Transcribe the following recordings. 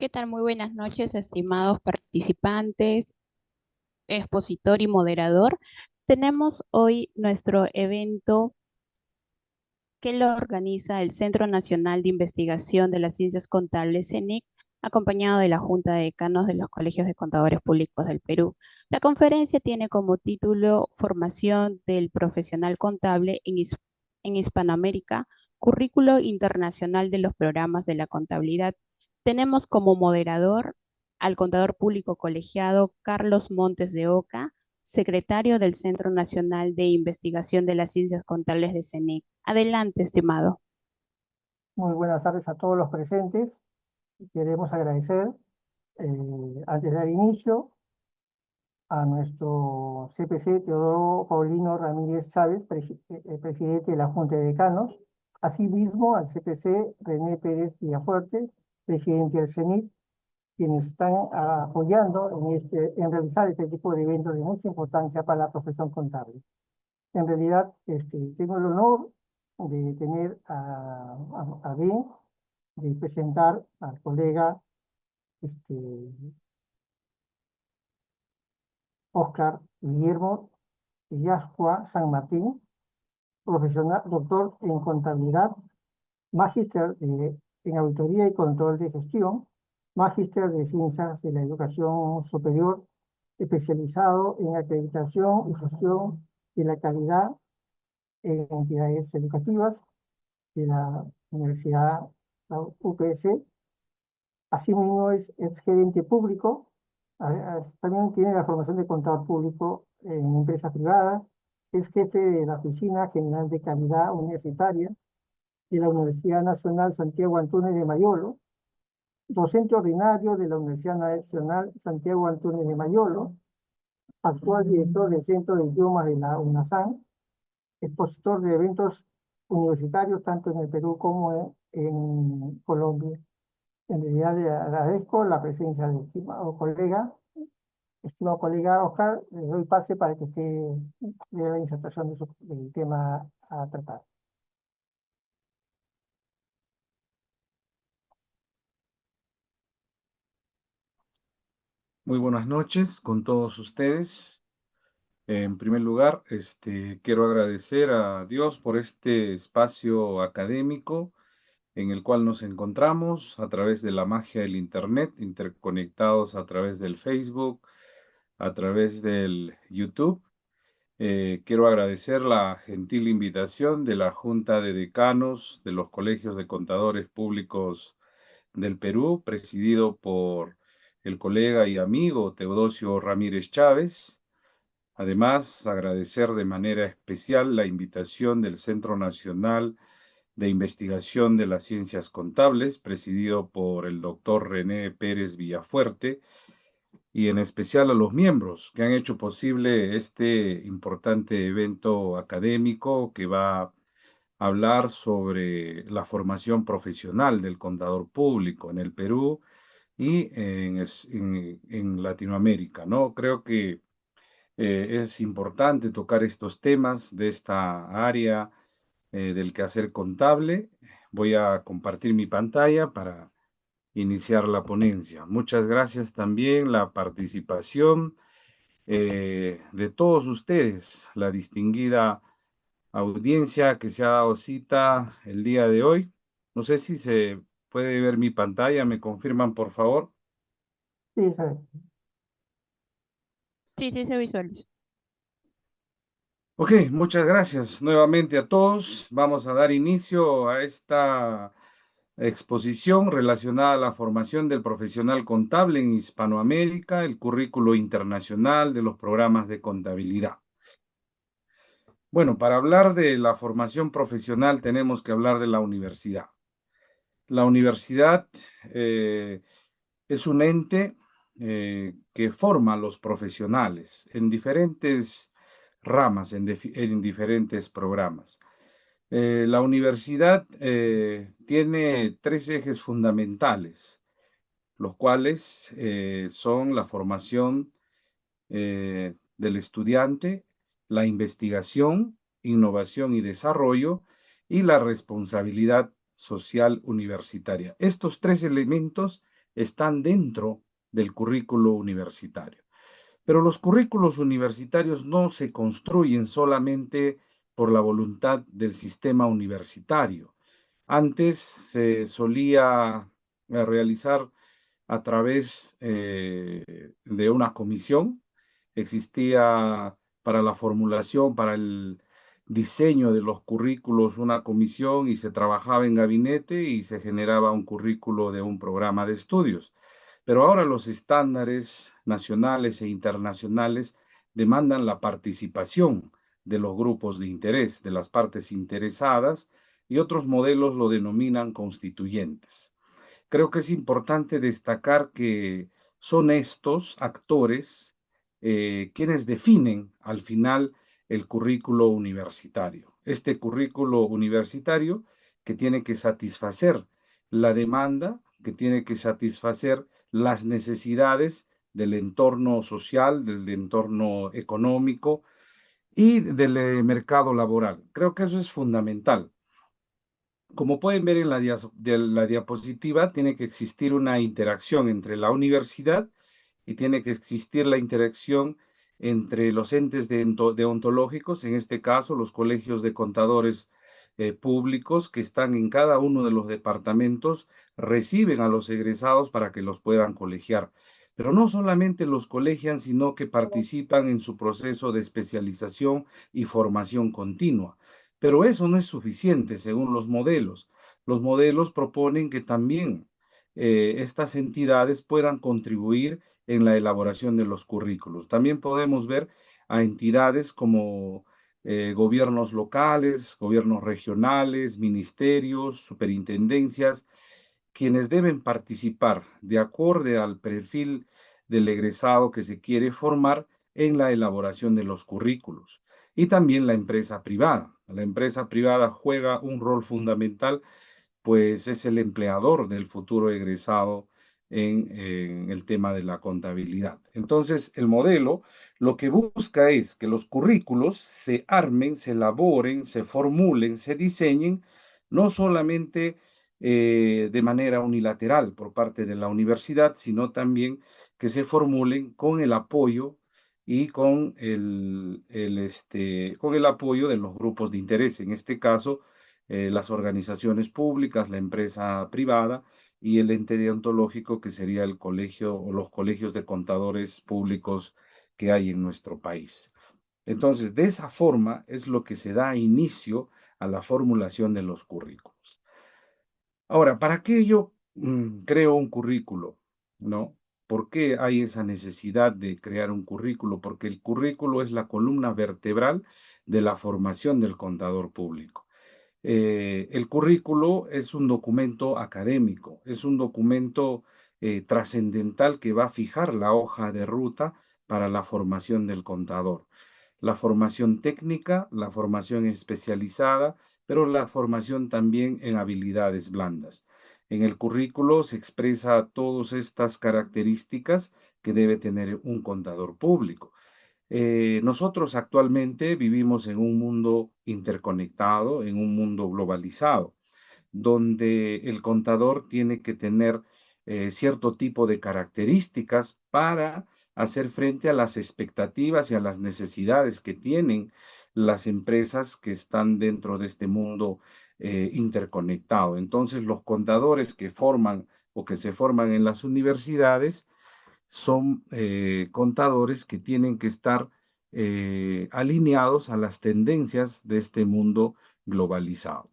¿Qué tal? Muy buenas noches, estimados participantes, expositor y moderador. Tenemos hoy nuestro evento que lo organiza el Centro Nacional de Investigación de las Ciencias Contables, CENIC, acompañado de la Junta de Decanos de los Colegios de Contadores Públicos del Perú. La conferencia tiene como título Formación del Profesional Contable en Hispanoamérica, Currículo Internacional de los Programas de la Contabilidad. Tenemos como moderador al contador público colegiado Carlos Montes de Oca, secretario del Centro Nacional de Investigación de las Ciencias Contables de CENIC. Adelante, estimado. Muy buenas tardes a todos los presentes. Queremos agradecer, antes de dar inicio, a nuestro CPC Teodoro Paulino Ramírez Chávez, presidente de la Junta de Decanos, asimismo al CPC René Pérez Villafuerte, presidente del CENIT, quienes están apoyando en realizar este tipo de eventos de mucha importancia para la profesión contable. En realidad, tengo el honor de tener a bien de presentar al colega este, Oscar Guillermo Illascua San Martín, profesional, doctor en contabilidad, magíster en auditoría y control de gestión, magíster de ciencias de la educación superior, especializado en acreditación y gestión de la calidad en entidades educativas de la Universidad la UPS. Asimismo es gerente público, también tiene la formación de contador público en empresas privadas, es jefe de la Oficina General de Calidad Universitaria de la Universidad Nacional Santiago Antúnez de Mayolo, docente ordinario de la Universidad Nacional Santiago Antúnez de Mayolo, actual director del Centro de Idiomas de la UNASAN, expositor de eventos universitarios tanto en el Perú como en Colombia. En realidad le agradezco la presencia del estimado colega Oscar, le doy pase para que usted dé la insertación del tema a tratar. Muy buenas noches con todos ustedes. En primer lugar, quiero agradecer a Dios por este espacio académico en el cual nos encontramos a través de la magia del Internet, interconectados a través del Facebook, a través del YouTube. Quiero agradecer la gentil invitación de la Junta de Decanos de los Colegios de Contadores Públicos del Perú, presidido por el colega y amigo Teodosio Ramírez Chávez. Además, agradecer de manera especial la invitación del Centro Nacional de Investigación de las Ciencias Contables, presidido por el doctor René Pérez Villafuerte, y en especial a los miembros que han hecho posible este importante evento académico que va a hablar sobre la formación profesional del contador público en el Perú y en Latinoamérica, ¿no? Creo que es importante tocar estos temas de esta área del quehacer contable. Voy a compartir mi pantalla para iniciar la ponencia. Muchas gracias también la participación de todos ustedes, la distinguida audiencia que se ha dado cita el día de hoy. No sé si se puede ver mi pantalla, ¿me confirman por favor? Sí, sabe. Sí, sí, se visualiza. Ok, muchas gracias nuevamente a todos. Vamos a dar inicio a esta exposición relacionada a la formación del profesional contable en Hispanoamérica, el currículo internacional de los programas de contabilidad. Bueno, para hablar de la formación profesional tenemos que hablar de la universidad. La universidad es un ente que forma a los profesionales en diferentes ramas, en diferentes programas. La universidad tiene tres ejes fundamentales, los cuales son la formación del estudiante, la investigación, innovación y desarrollo y la responsabilidad social universitaria. Estos tres elementos están dentro del currículo universitario. Pero los currículos universitarios no se construyen solamente por la voluntad del sistema universitario. Antes se solía realizar a través de una comisión. Existía para la formulación, para el diseño de los currículos, una comisión y se trabajaba en gabinete y se generaba un currículo de un programa de estudios. Pero ahora los estándares nacionales e internacionales demandan la participación de los grupos de interés, de las partes interesadas, y otros modelos lo denominan constituyentes. Creo que es importante destacar que son estos actores quienes definen al final el currículo universitario. Este currículo universitario que tiene que satisfacer la demanda, que tiene que satisfacer las necesidades del entorno social, del entorno económico y del mercado laboral. Creo que eso es fundamental. Como pueden ver en la diapositiva, tiene que existir una interacción entre la universidad y tiene que existir la interacción entre los entes deontológicos, en este caso los colegios de contadores públicos que están en cada uno de los departamentos, reciben a los egresados para que los puedan colegiar. Pero no solamente los colegian, sino que participan en su proceso de especialización y formación continua. Pero eso no es suficiente según los modelos. Los modelos proponen que también estas entidades puedan contribuir en la elaboración de los currículos. También podemos ver a entidades como gobiernos locales, gobiernos regionales, ministerios, superintendencias, quienes deben participar de acuerdo al perfil del egresado que se quiere formar en la elaboración de los currículos. Y también la empresa privada. La empresa privada juega un rol fundamental, pues es el empleador del futuro egresado en el tema de la contabilidad. Entonces, el modelo lo que busca es que los currículos se armen, se elaboren, se formulen, se diseñen, no solamente de manera unilateral por parte de la universidad, sino también que se formulen con el apoyo y con con el apoyo de los grupos de interés, en este caso, las organizaciones públicas, la empresa privada y el ente deontológico que sería el colegio o los colegios de contadores públicos que hay en nuestro país. Entonces, de esa forma es lo que se da inicio a la formulación de los currículos. Ahora, ¿para qué yo creo un currículo? ¿No? ¿Por qué hay esa necesidad de crear un currículo? Porque el currículo es la columna vertebral de la formación del contador público. El currículo es un documento académico, es un documento trascendental que va a fijar la hoja de ruta para la formación del contador. La formación técnica, la formación especializada, pero la formación también en habilidades blandas. En el currículo se expresa todas estas características que debe tener un contador público. Nosotros actualmente vivimos en un mundo interconectado, en un mundo globalizado, donde el contador tiene que tener cierto tipo de características para hacer frente a las expectativas y a las necesidades que tienen las empresas que están dentro de este mundo interconectado. Entonces, los contadores que forman o que se forman en las universidades son contadores que tienen que estar alineados a las tendencias de este mundo globalizado.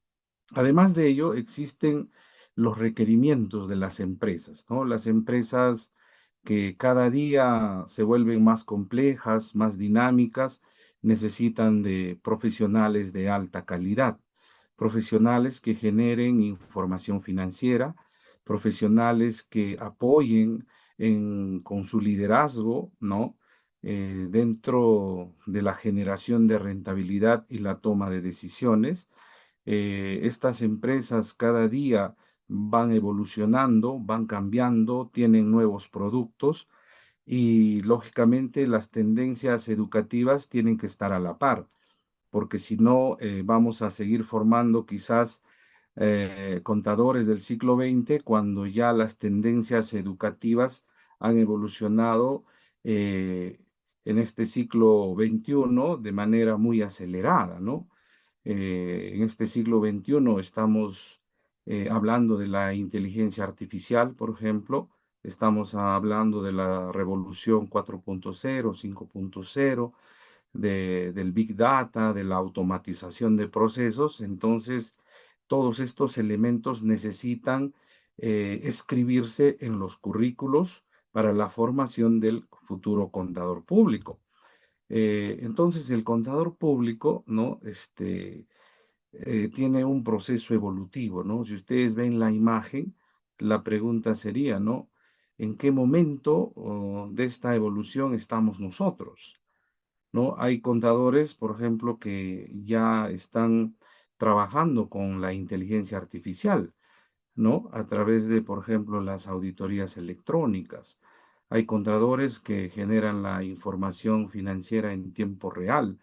Además de ello, existen los requerimientos de las empresas, ¿no? Las empresas que cada día se vuelven más complejas, más dinámicas, necesitan de profesionales de alta calidad, profesionales que generen información financiera, profesionales que apoyen con su liderazgo, ¿no? Dentro de la generación de rentabilidad y la toma de decisiones. Estas empresas cada día van evolucionando, van cambiando, tienen nuevos productos y lógicamente las tendencias educativas tienen que estar a la par, porque si no vamos a seguir formando quizás contadores del siglo XX, cuando ya las tendencias educativas han evolucionado en este siglo XXI de manera muy acelerada, ¿no? En este siglo XXI estamos hablando de la inteligencia artificial, por ejemplo, estamos hablando de la revolución 4.0, 5.0, del Big Data, de la automatización de procesos. Entonces, todos estos elementos necesitan escribirse en los currículos para la formación del futuro contador público. Entonces, el contador público, ¿no? Tiene un proceso evolutivo, ¿no? Si ustedes ven la imagen, la pregunta sería, ¿no? ¿En qué momento de esta evolución estamos nosotros? ¿No? Hay contadores, por ejemplo, que ya están trabajando con la inteligencia artificial, ¿no? A través de, por ejemplo, las auditorías electrónicas. Hay contadores que generan la información financiera en tiempo real.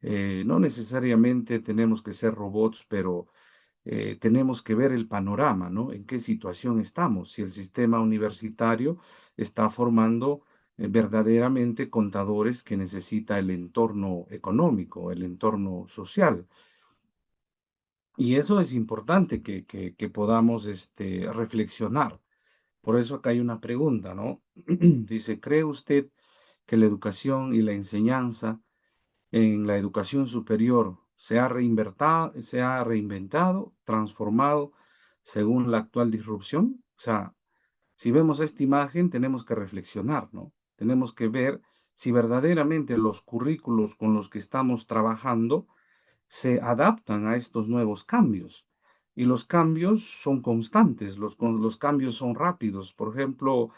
No necesariamente tenemos que ser robots, pero tenemos que ver el panorama, ¿no? En qué situación estamos, si el sistema universitario está formando verdaderamente contadores que necesita el entorno económico, el entorno social. Y eso es importante que podamos reflexionar. Por eso acá hay una pregunta, ¿no? Dice, ¿cree usted que la educación y la enseñanza en la educación superior se ha reinventado, transformado según la actual disrupción? O sea, si vemos esta imagen, tenemos que reflexionar, ¿no? Tenemos que ver si verdaderamente los currículos con los que estamos trabajando se adaptan a estos nuevos cambios. Y los cambios son constantes, los cambios son rápidos. Por ejemplo,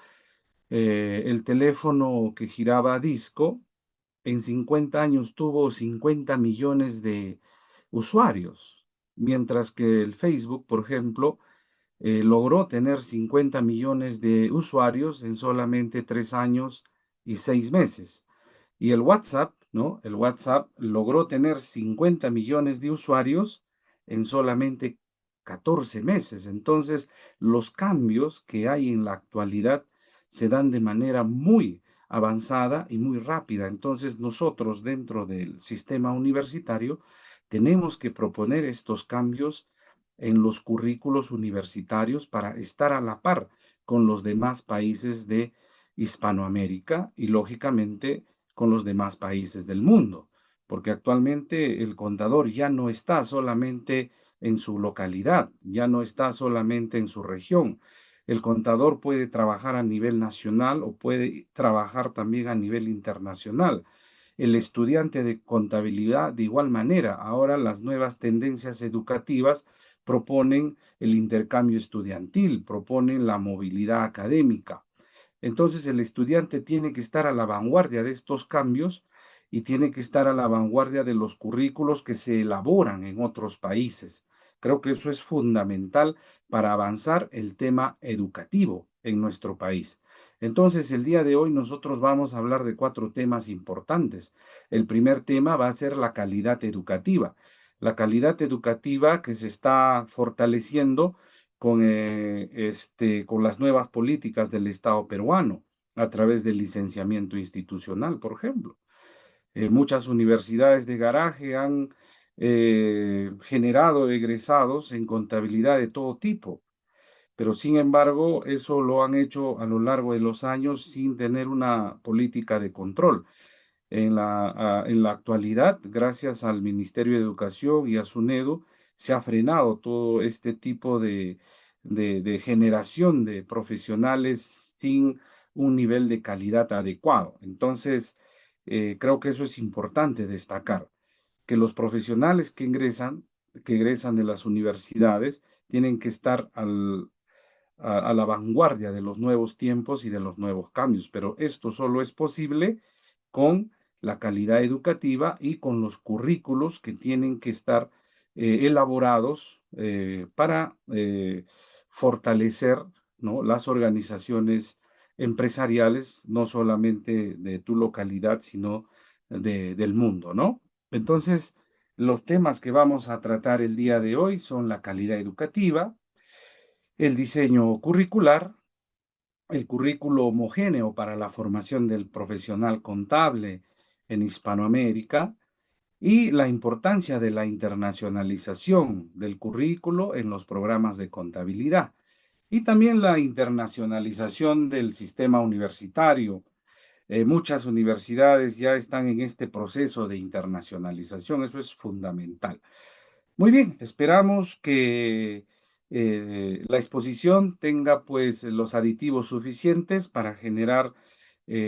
el teléfono que giraba a disco en 50 años tuvo 50 millones de usuarios, mientras que el Facebook, por ejemplo, logró tener 50 millones de usuarios en solamente 3 años y 6 meses. Y el WhatsApp, ¿no? El WhatsApp logró tener 50 millones de usuarios en solamente 14 meses. Entonces, los cambios que hay en la actualidad se dan de manera muy avanzada y muy rápida. Entonces, nosotros dentro del sistema universitario tenemos que proponer estos cambios en los currículos universitarios para estar a la par con los demás países de Hispanoamérica y, lógicamente, con los demás países del mundo, porque actualmente el contador ya no está solamente en su localidad, ya no está solamente en su región. El contador puede trabajar a nivel nacional o puede trabajar también a nivel internacional. El estudiante de contabilidad, de igual manera, ahora las nuevas tendencias educativas proponen el intercambio estudiantil, proponen la movilidad académica. Entonces el estudiante tiene que estar a la vanguardia de estos cambios y tiene que estar a la vanguardia de los currículos que se elaboran en otros países. Creo que eso es fundamental para avanzar el tema educativo en nuestro país. Entonces, el día de hoy nosotros vamos a hablar de 4 temas importantes. El primer tema va a ser la calidad educativa. La calidad educativa que se está fortaleciendo con las nuevas políticas del Estado peruano a través del licenciamiento institucional, por ejemplo. Muchas universidades de garaje han generado egresados en contabilidad de todo tipo, pero sin embargo eso lo han hecho a lo largo de los años sin tener una política de control. En la actualidad, gracias al Ministerio de Educación y a SUNEDU, se ha frenado todo este tipo de generación de profesionales sin un nivel de calidad adecuado. Entonces, creo que eso es importante destacar, que los profesionales que egresan de las universidades, tienen que estar a la vanguardia de los nuevos tiempos y de los nuevos cambios, pero esto solo es posible con la calidad educativa y con los currículos que tienen que estar elaborados para fortalecer, ¿no?, las organizaciones empresariales, no solamente de tu localidad, sino del mundo, ¿no? Entonces, Los temas que vamos a tratar el día de hoy son la calidad educativa, el diseño curricular, el currículo homogéneo para la formación del profesional contable en Hispanoamérica y la importancia de la internacionalización del currículo en los programas de contabilidad y también la internacionalización del sistema universitario. Muchas universidades ya están en este proceso de internacionalización, eso es fundamental. Muy bien, esperamos que la exposición tenga pues los aditivos suficientes para generar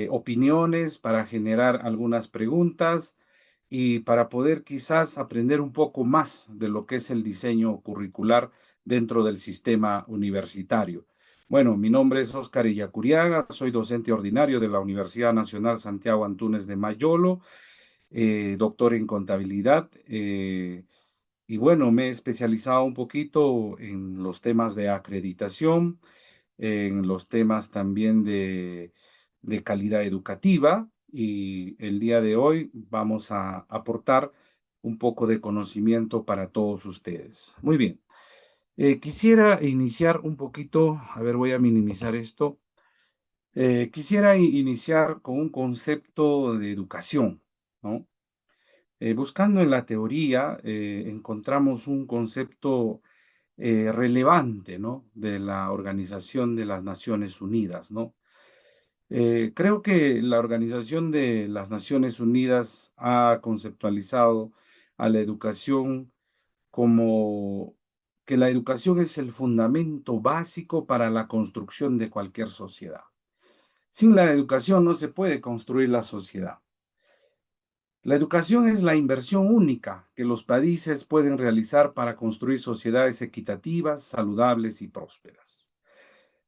opiniones, para generar algunas preguntas y para poder quizás aprender un poco más de lo que es el diseño curricular dentro del sistema universitario. Bueno, mi nombre es Óscar Illacuriaga, soy docente ordinario de la Universidad Nacional Santiago Antúnez de Mayolo, doctor en contabilidad. Y bueno, me he especializado un poquito en los temas de acreditación, en los temas también de calidad educativa y el día de hoy vamos a aportar un poco de conocimiento para todos ustedes. Muy bien. Quisiera iniciar un poquito, a ver, voy a minimizar esto. Quisiera iniciar con un concepto de educación, ¿no? Buscando en la teoría, encontramos un concepto relevante, ¿no? De la Organización de las Naciones Unidas, ¿no? Creo que la Organización de las Naciones Unidas ha conceptualizado a la educación como que la educación es el fundamento básico para la construcción de cualquier sociedad. Sin la educación no se puede construir la sociedad. La educación es la inversión única que los países pueden realizar para construir sociedades equitativas, saludables y prósperas.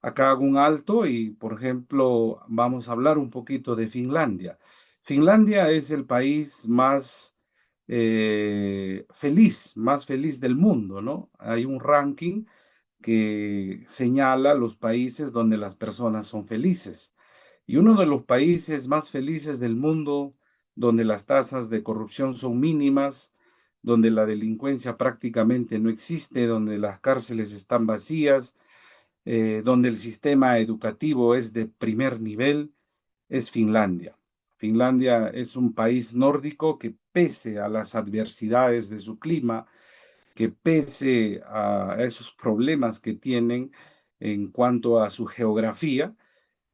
Acá hago un alto y, por ejemplo, vamos a hablar un poquito de Finlandia. Finlandia es el país más feliz del mundo, ¿no? Hay un ranking que señala los países donde las personas son felices. Y uno de los países más felices del mundo, donde las tasas de corrupción son mínimas, donde la delincuencia prácticamente no existe, donde las cárceles están vacías, donde el sistema educativo es de primer nivel, es Finlandia. Finlandia es un país nórdico que pese a las adversidades de su clima, que pese a esos problemas que tienen en cuanto a su geografía,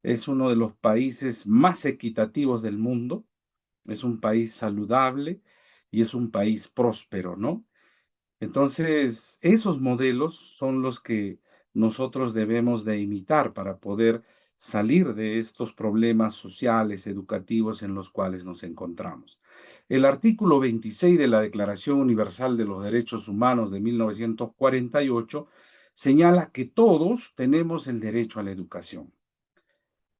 es uno de los países más equitativos del mundo, es un país saludable y es un país próspero, ¿no? Entonces, esos modelos son los que nosotros debemos de imitar para poder salir de estos problemas sociales, educativos en los cuales nos encontramos. El artículo 26 de la Declaración Universal de los Derechos Humanos de 1948 señala que todos tenemos el derecho a la educación.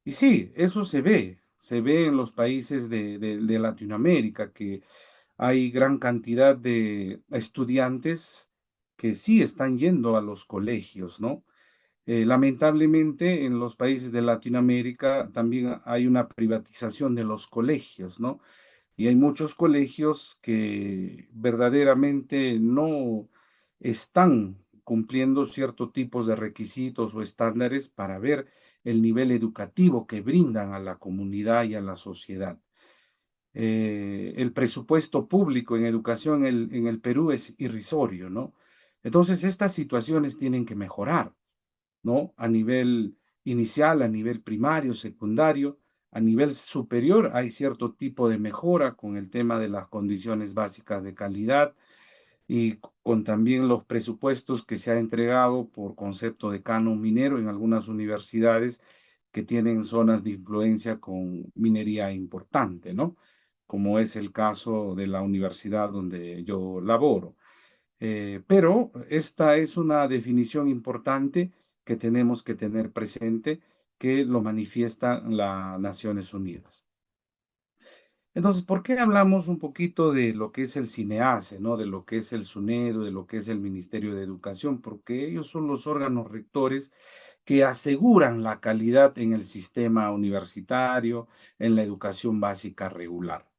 Y sí, eso se ve en los países de Latinoamérica, que hay gran cantidad de estudiantes que sí están yendo a los colegios, ¿no? Lamentablemente, en los países de Latinoamérica también hay una privatización de los colegios, ¿no? Y hay muchos colegios que verdaderamente no están cumpliendo ciertos tipos de requisitos o estándares para ver el nivel educativo que brindan a la comunidad y a la sociedad. El presupuesto público en educación en el Perú es irrisorio, ¿no? Entonces, estas situaciones tienen que mejorar, ¿no? A nivel inicial, a nivel primario, secundario, a nivel superior hay cierto tipo de mejora con el tema de las condiciones básicas de calidad y con también los presupuestos que se ha entregado por concepto de canon minero en algunas universidades que tienen zonas de influencia con minería importante, ¿no? Como es el caso de la universidad donde yo laboro. Pero esta es una definición importante que tenemos que tener presente, que lo manifiestan las Naciones Unidas. Entonces, ¿por qué hablamos un poquito de lo que es el CINEACE, ¿no? De lo que es el SUNEDU, de lo que es el Ministerio de Educación? Porque ellos son los órganos rectores que aseguran la calidad en el sistema universitario, en la educación básica regular.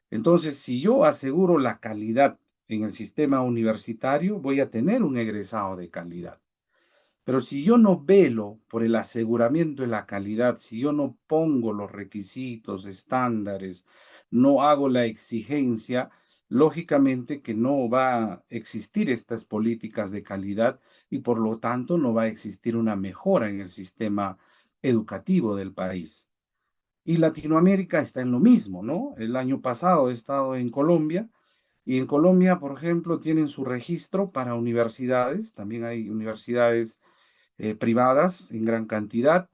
Entonces, si yo aseguro la calidad en el sistema universitario, voy a tener un egresado de calidad. Pero si yo no velo por el aseguramiento de la calidad, si yo no pongo los requisitos, estándares, no hago la exigencia, lógicamente que no va a existir estas políticas de calidad y por lo tanto no va a existir una mejora en el sistema educativo del país. Y Latinoamérica está en lo mismo, ¿no? El año pasado he estado en Colombia y en Colombia, por ejemplo, tienen su registro para universidades, también hay universidades privadas en gran cantidad,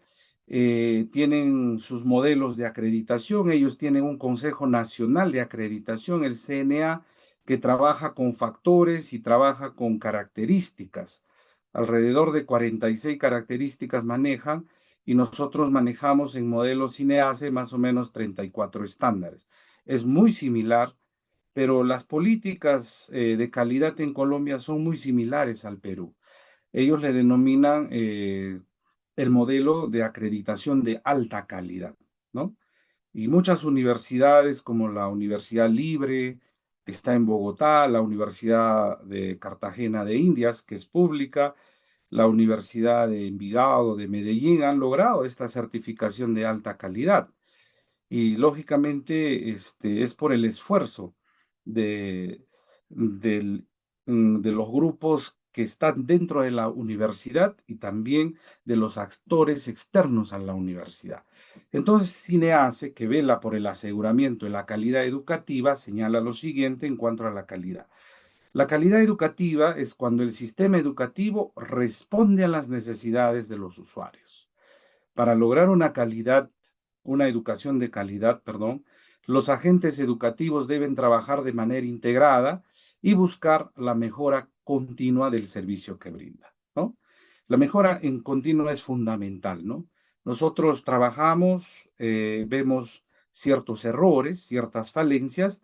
tienen sus modelos de acreditación, ellos tienen un Consejo Nacional de Acreditación, el CNA, que trabaja con factores y trabaja con características. Alrededor de 46 características manejan y nosotros manejamos en modelo CINEACE más o menos 34 estándares. Es muy similar, pero las políticas de calidad en Colombia son muy similares al Perú. Ellos le denominan el modelo de acreditación de alta calidad, ¿no? Y muchas universidades como la Universidad Libre, que está en Bogotá, la Universidad de Cartagena de Indias, que es pública, la Universidad de Envigado, de Medellín, han logrado esta certificación de alta calidad. Y lógicamente es por el esfuerzo de, de los grupos que están dentro de la universidad y también de los actores externos a la universidad. Entonces, CINEACE, que vela por el aseguramiento de la calidad educativa, señala lo siguiente en cuanto a la calidad. La calidad educativa es cuando el sistema educativo responde a las necesidades de los usuarios. Para lograr una educación de calidad, perdón, los agentes educativos deben trabajar de manera integrada y buscar la mejora continua del servicio que brinda, ¿no? La mejora en continua es fundamental, ¿no? Nosotros trabajamos, vemos ciertos errores, ciertas falencias,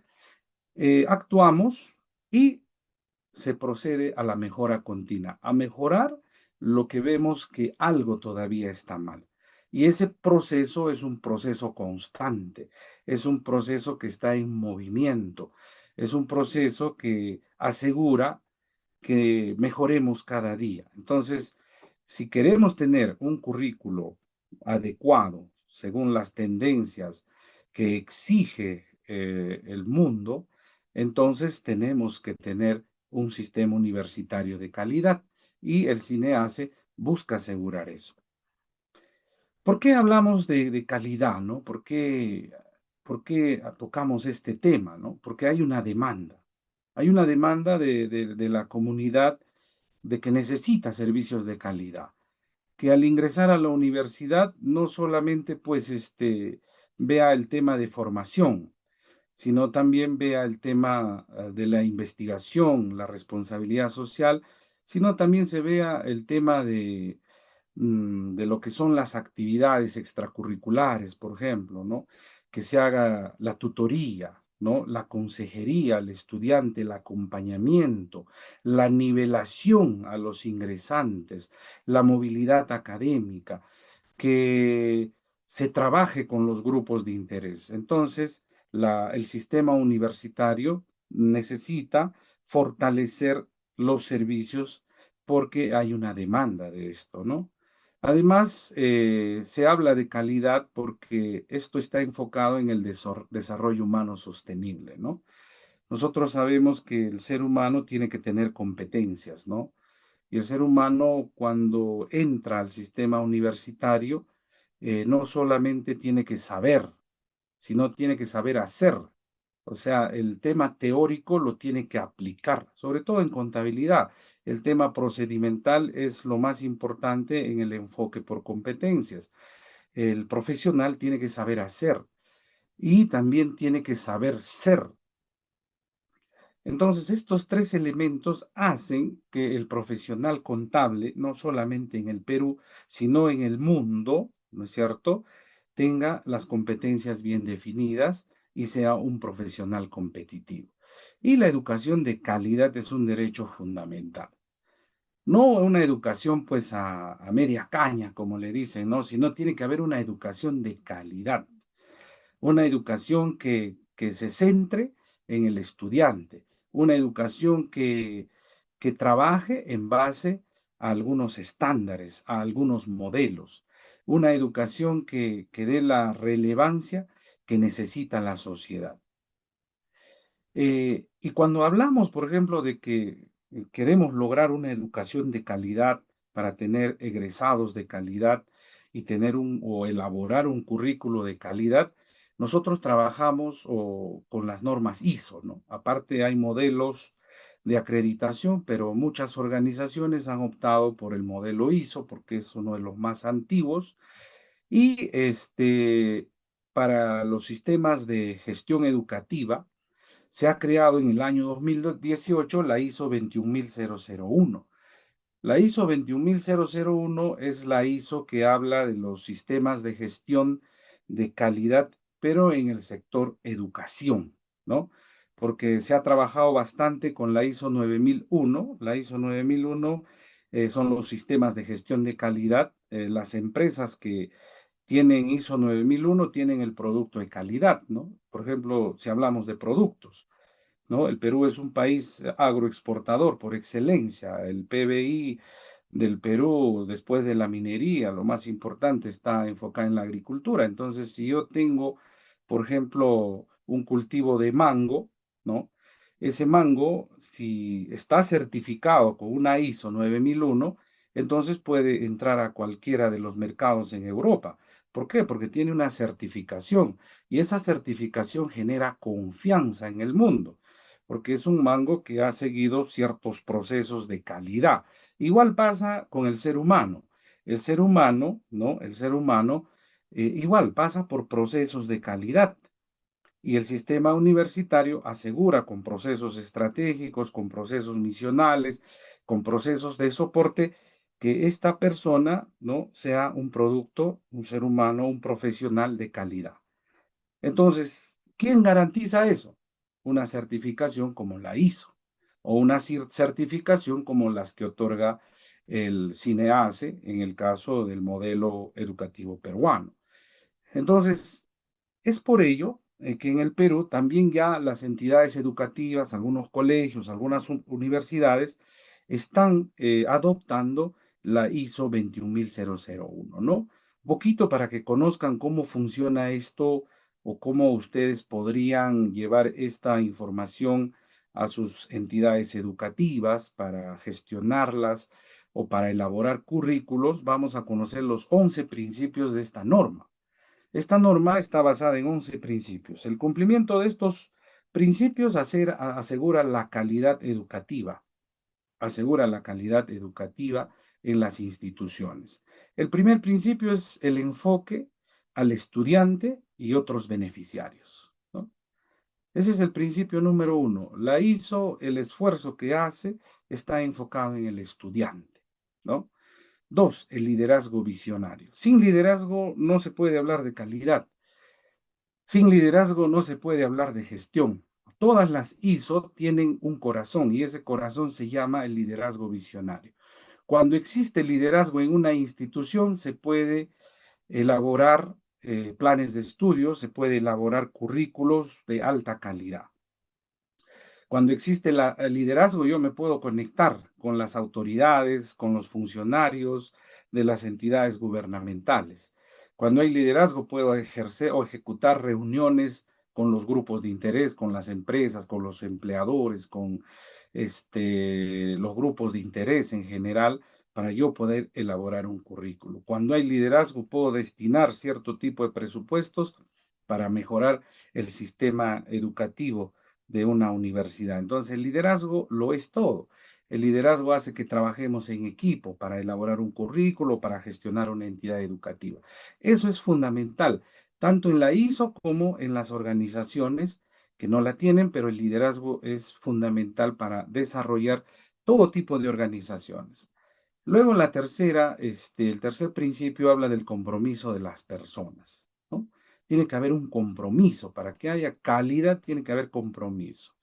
actuamos y se procede a la mejora continua, a mejorar lo que vemos que algo todavía está mal. Y ese proceso es un proceso constante, es un proceso que está en movimiento, es un proceso que asegura que mejoremos cada día. Entonces, si queremos tener un currículo adecuado según las tendencias que exige el mundo, entonces tenemos que tener un sistema universitario de calidad y el CINEACE busca asegurar eso. ¿Por qué hablamos de calidad, no? Por qué tocamos este tema, no? Porque hay una demanda. Hay una demanda de la comunidad de que necesita servicios de calidad, que al ingresar a la universidad no solamente pues vea el tema de formación, sino también vea el tema de la investigación, la responsabilidad social, sino también se vea el tema de lo que son las actividades extracurriculares, por ejemplo, ¿no? Que se haga la tutoría, ¿no? La consejería al estudiante, el acompañamiento, la nivelación a los ingresantes, la movilidad académica, que se trabaje con los grupos de interés. Entonces, el sistema universitario necesita fortalecer los servicios porque hay una demanda de esto, ¿no? Además, se habla de calidad porque esto está enfocado en el desarrollo humano sostenible, ¿no? Nosotros sabemos que el ser humano tiene que tener competencias, ¿no? Y el ser humano cuando entra al sistema universitario, no solamente tiene que saber, sino tiene que saber hacer. O sea, el tema teórico lo tiene que aplicar, sobre todo en contabilidad. El tema procedimental es lo más importante en el enfoque por competencias. El profesional tiene que saber hacer y también tiene que saber ser. Entonces, estos tres elementos hacen que el profesional contable, no solamente en el Perú, sino en el mundo, ¿no es cierto?, tenga las competencias bien definidas y sea un profesional competitivo. Y la educación de calidad es un derecho fundamental. No una educación pues a media caña, como le dicen, ¿no? Sino tiene que haber una educación de calidad, una educación que se centre en el estudiante, una educación que trabaje en base a algunos estándares, a algunos modelos, una educación que dé la relevancia que necesita la sociedad. Y cuando hablamos, por ejemplo, de que queremos lograr una educación de calidad para tener egresados de calidad y tener o elaborar un currículo de calidad, nosotros trabajamos con las normas ISO, ¿no? Aparte hay modelos de acreditación, pero muchas organizaciones han optado por el modelo ISO porque es uno de los más antiguos y para los sistemas de gestión educativa se ha creado en el año 2018 la ISO 21001. La ISO 21001 es la ISO que habla de los sistemas de gestión de calidad, pero en el sector educación, ¿no? Porque se ha trabajado bastante con la ISO 9001. La ISO 9001 son los sistemas de gestión de calidad. Las empresas que tienen ISO 9001 tienen el producto de calidad, ¿no? Por ejemplo, si hablamos de productos, ¿no? El Perú es un país agroexportador por excelencia. El PBI del Perú, después de la minería, lo más importante está enfocado en la agricultura. Entonces, si yo tengo, por ejemplo, un cultivo de mango, ¿no? Ese mango, si está certificado con una ISO 9001, entonces puede entrar a cualquiera de los mercados en Europa. ¿Por qué? Porque tiene una certificación y esa certificación genera confianza en el mundo, porque es un mango que ha seguido ciertos procesos de calidad. Igual pasa con el ser humano. El ser humano, ¿no? El ser humano igual pasa por procesos de calidad. Y el sistema universitario asegura con procesos estratégicos, con procesos misionales, con procesos de soporte, que esta persona, ¿no? sea un producto, un ser humano, un profesional de calidad. Entonces, ¿quién garantiza eso? Una certificación como la ISO o una certificación como las que otorga el CINEACE en el caso del modelo educativo peruano. Entonces, es por ello que en el Perú también ya las entidades educativas, algunos colegios, algunas universidades están adoptando la ISO 21001, ¿no? Un poquito para que conozcan cómo funciona esto o cómo ustedes podrían llevar esta información a sus entidades educativas para gestionarlas o para elaborar currículos. Vamos a conocer los 11 principios de esta norma. Esta norma está basada en 11 principios. El cumplimiento de estos principios asegura la calidad educativa, en las instituciones. El primer principio es el enfoque al estudiante y otros beneficiarios, ¿no? Ese es el principio número 1. La ISO, el esfuerzo que hace, está enfocado en el estudiante, ¿no? 2, el liderazgo visionario. Sin liderazgo no se puede hablar de calidad. Sin liderazgo no se puede hablar de gestión. Todas las ISO tienen un corazón y ese corazón se llama el liderazgo visionario. Cuando existe liderazgo en una institución, se puede elaborar planes de estudio, se puede elaborar currículos de alta calidad. Cuando existe el liderazgo, yo me puedo conectar con las autoridades, con los funcionarios de las entidades gubernamentales. Cuando hay liderazgo, puedo ejercer o ejecutar reuniones con los grupos de interés, con las empresas, con los empleadores, con los grupos de interés en general, para yo poder elaborar un currículo. Cuando hay liderazgo, puedo destinar cierto tipo de presupuestos para mejorar el sistema educativo de una universidad. Entonces, el liderazgo lo es todo. El liderazgo hace que trabajemos en equipo para elaborar un currículo, para gestionar una entidad educativa. Eso es fundamental, tanto en la ISO como en las organizaciones que no la tienen, pero el liderazgo es fundamental para desarrollar todo tipo de organizaciones. Luego, el tercer principio habla del compromiso de las personas, ¿no? Tiene que haber un compromiso. Para que haya calidad, tiene que haber compromiso.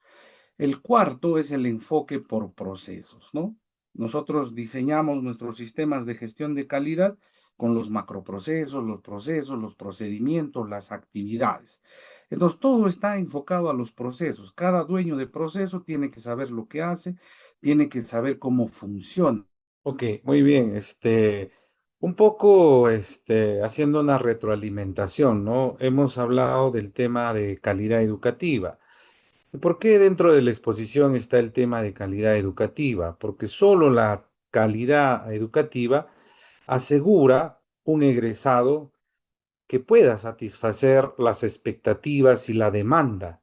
El cuarto es el enfoque por procesos, ¿no? Nosotros diseñamos nuestros sistemas de gestión de calidad con los macroprocesos, los procesos, los procedimientos, las actividades. Entonces, todo está enfocado a los procesos. Cada dueño de proceso tiene que saber lo que hace, tiene que saber cómo funciona. Ok, muy bien. Un poco, haciendo una retroalimentación, ¿no? Hemos hablado del tema de calidad educativa. ¿Por qué dentro de la exposición está el tema de calidad educativa? Porque solo la calidad educativa asegura un egresado que pueda satisfacer las expectativas y la demanda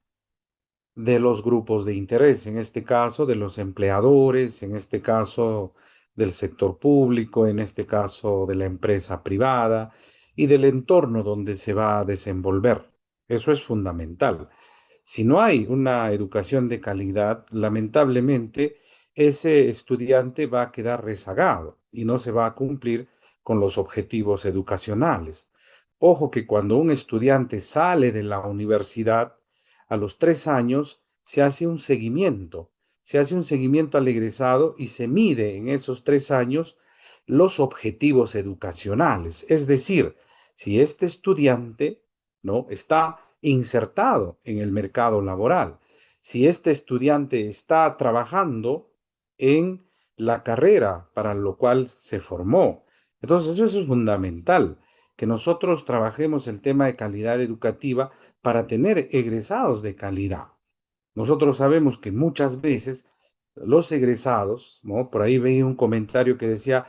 de los grupos de interés, en este caso de los empleadores, en este caso del sector público, en este caso de la empresa privada y del entorno donde se va a desenvolver. Eso es fundamental. Si no hay una educación de calidad, lamentablemente ese estudiante va a quedar rezagado y no se va a cumplir con los objetivos educacionales. Ojo que cuando un estudiante sale de la universidad, a los 3 años se hace un seguimiento al egresado y se mide en esos 3 años los objetivos educacionales. Es decir, si este estudiante, ¿no?, está insertado en el mercado laboral, si este estudiante está trabajando en la carrera para lo cual se formó. Entonces, eso es fundamental, que nosotros trabajemos el tema de calidad educativa para tener egresados de calidad. Nosotros sabemos que muchas veces los egresados, ¿no? Por ahí veía un comentario que decía,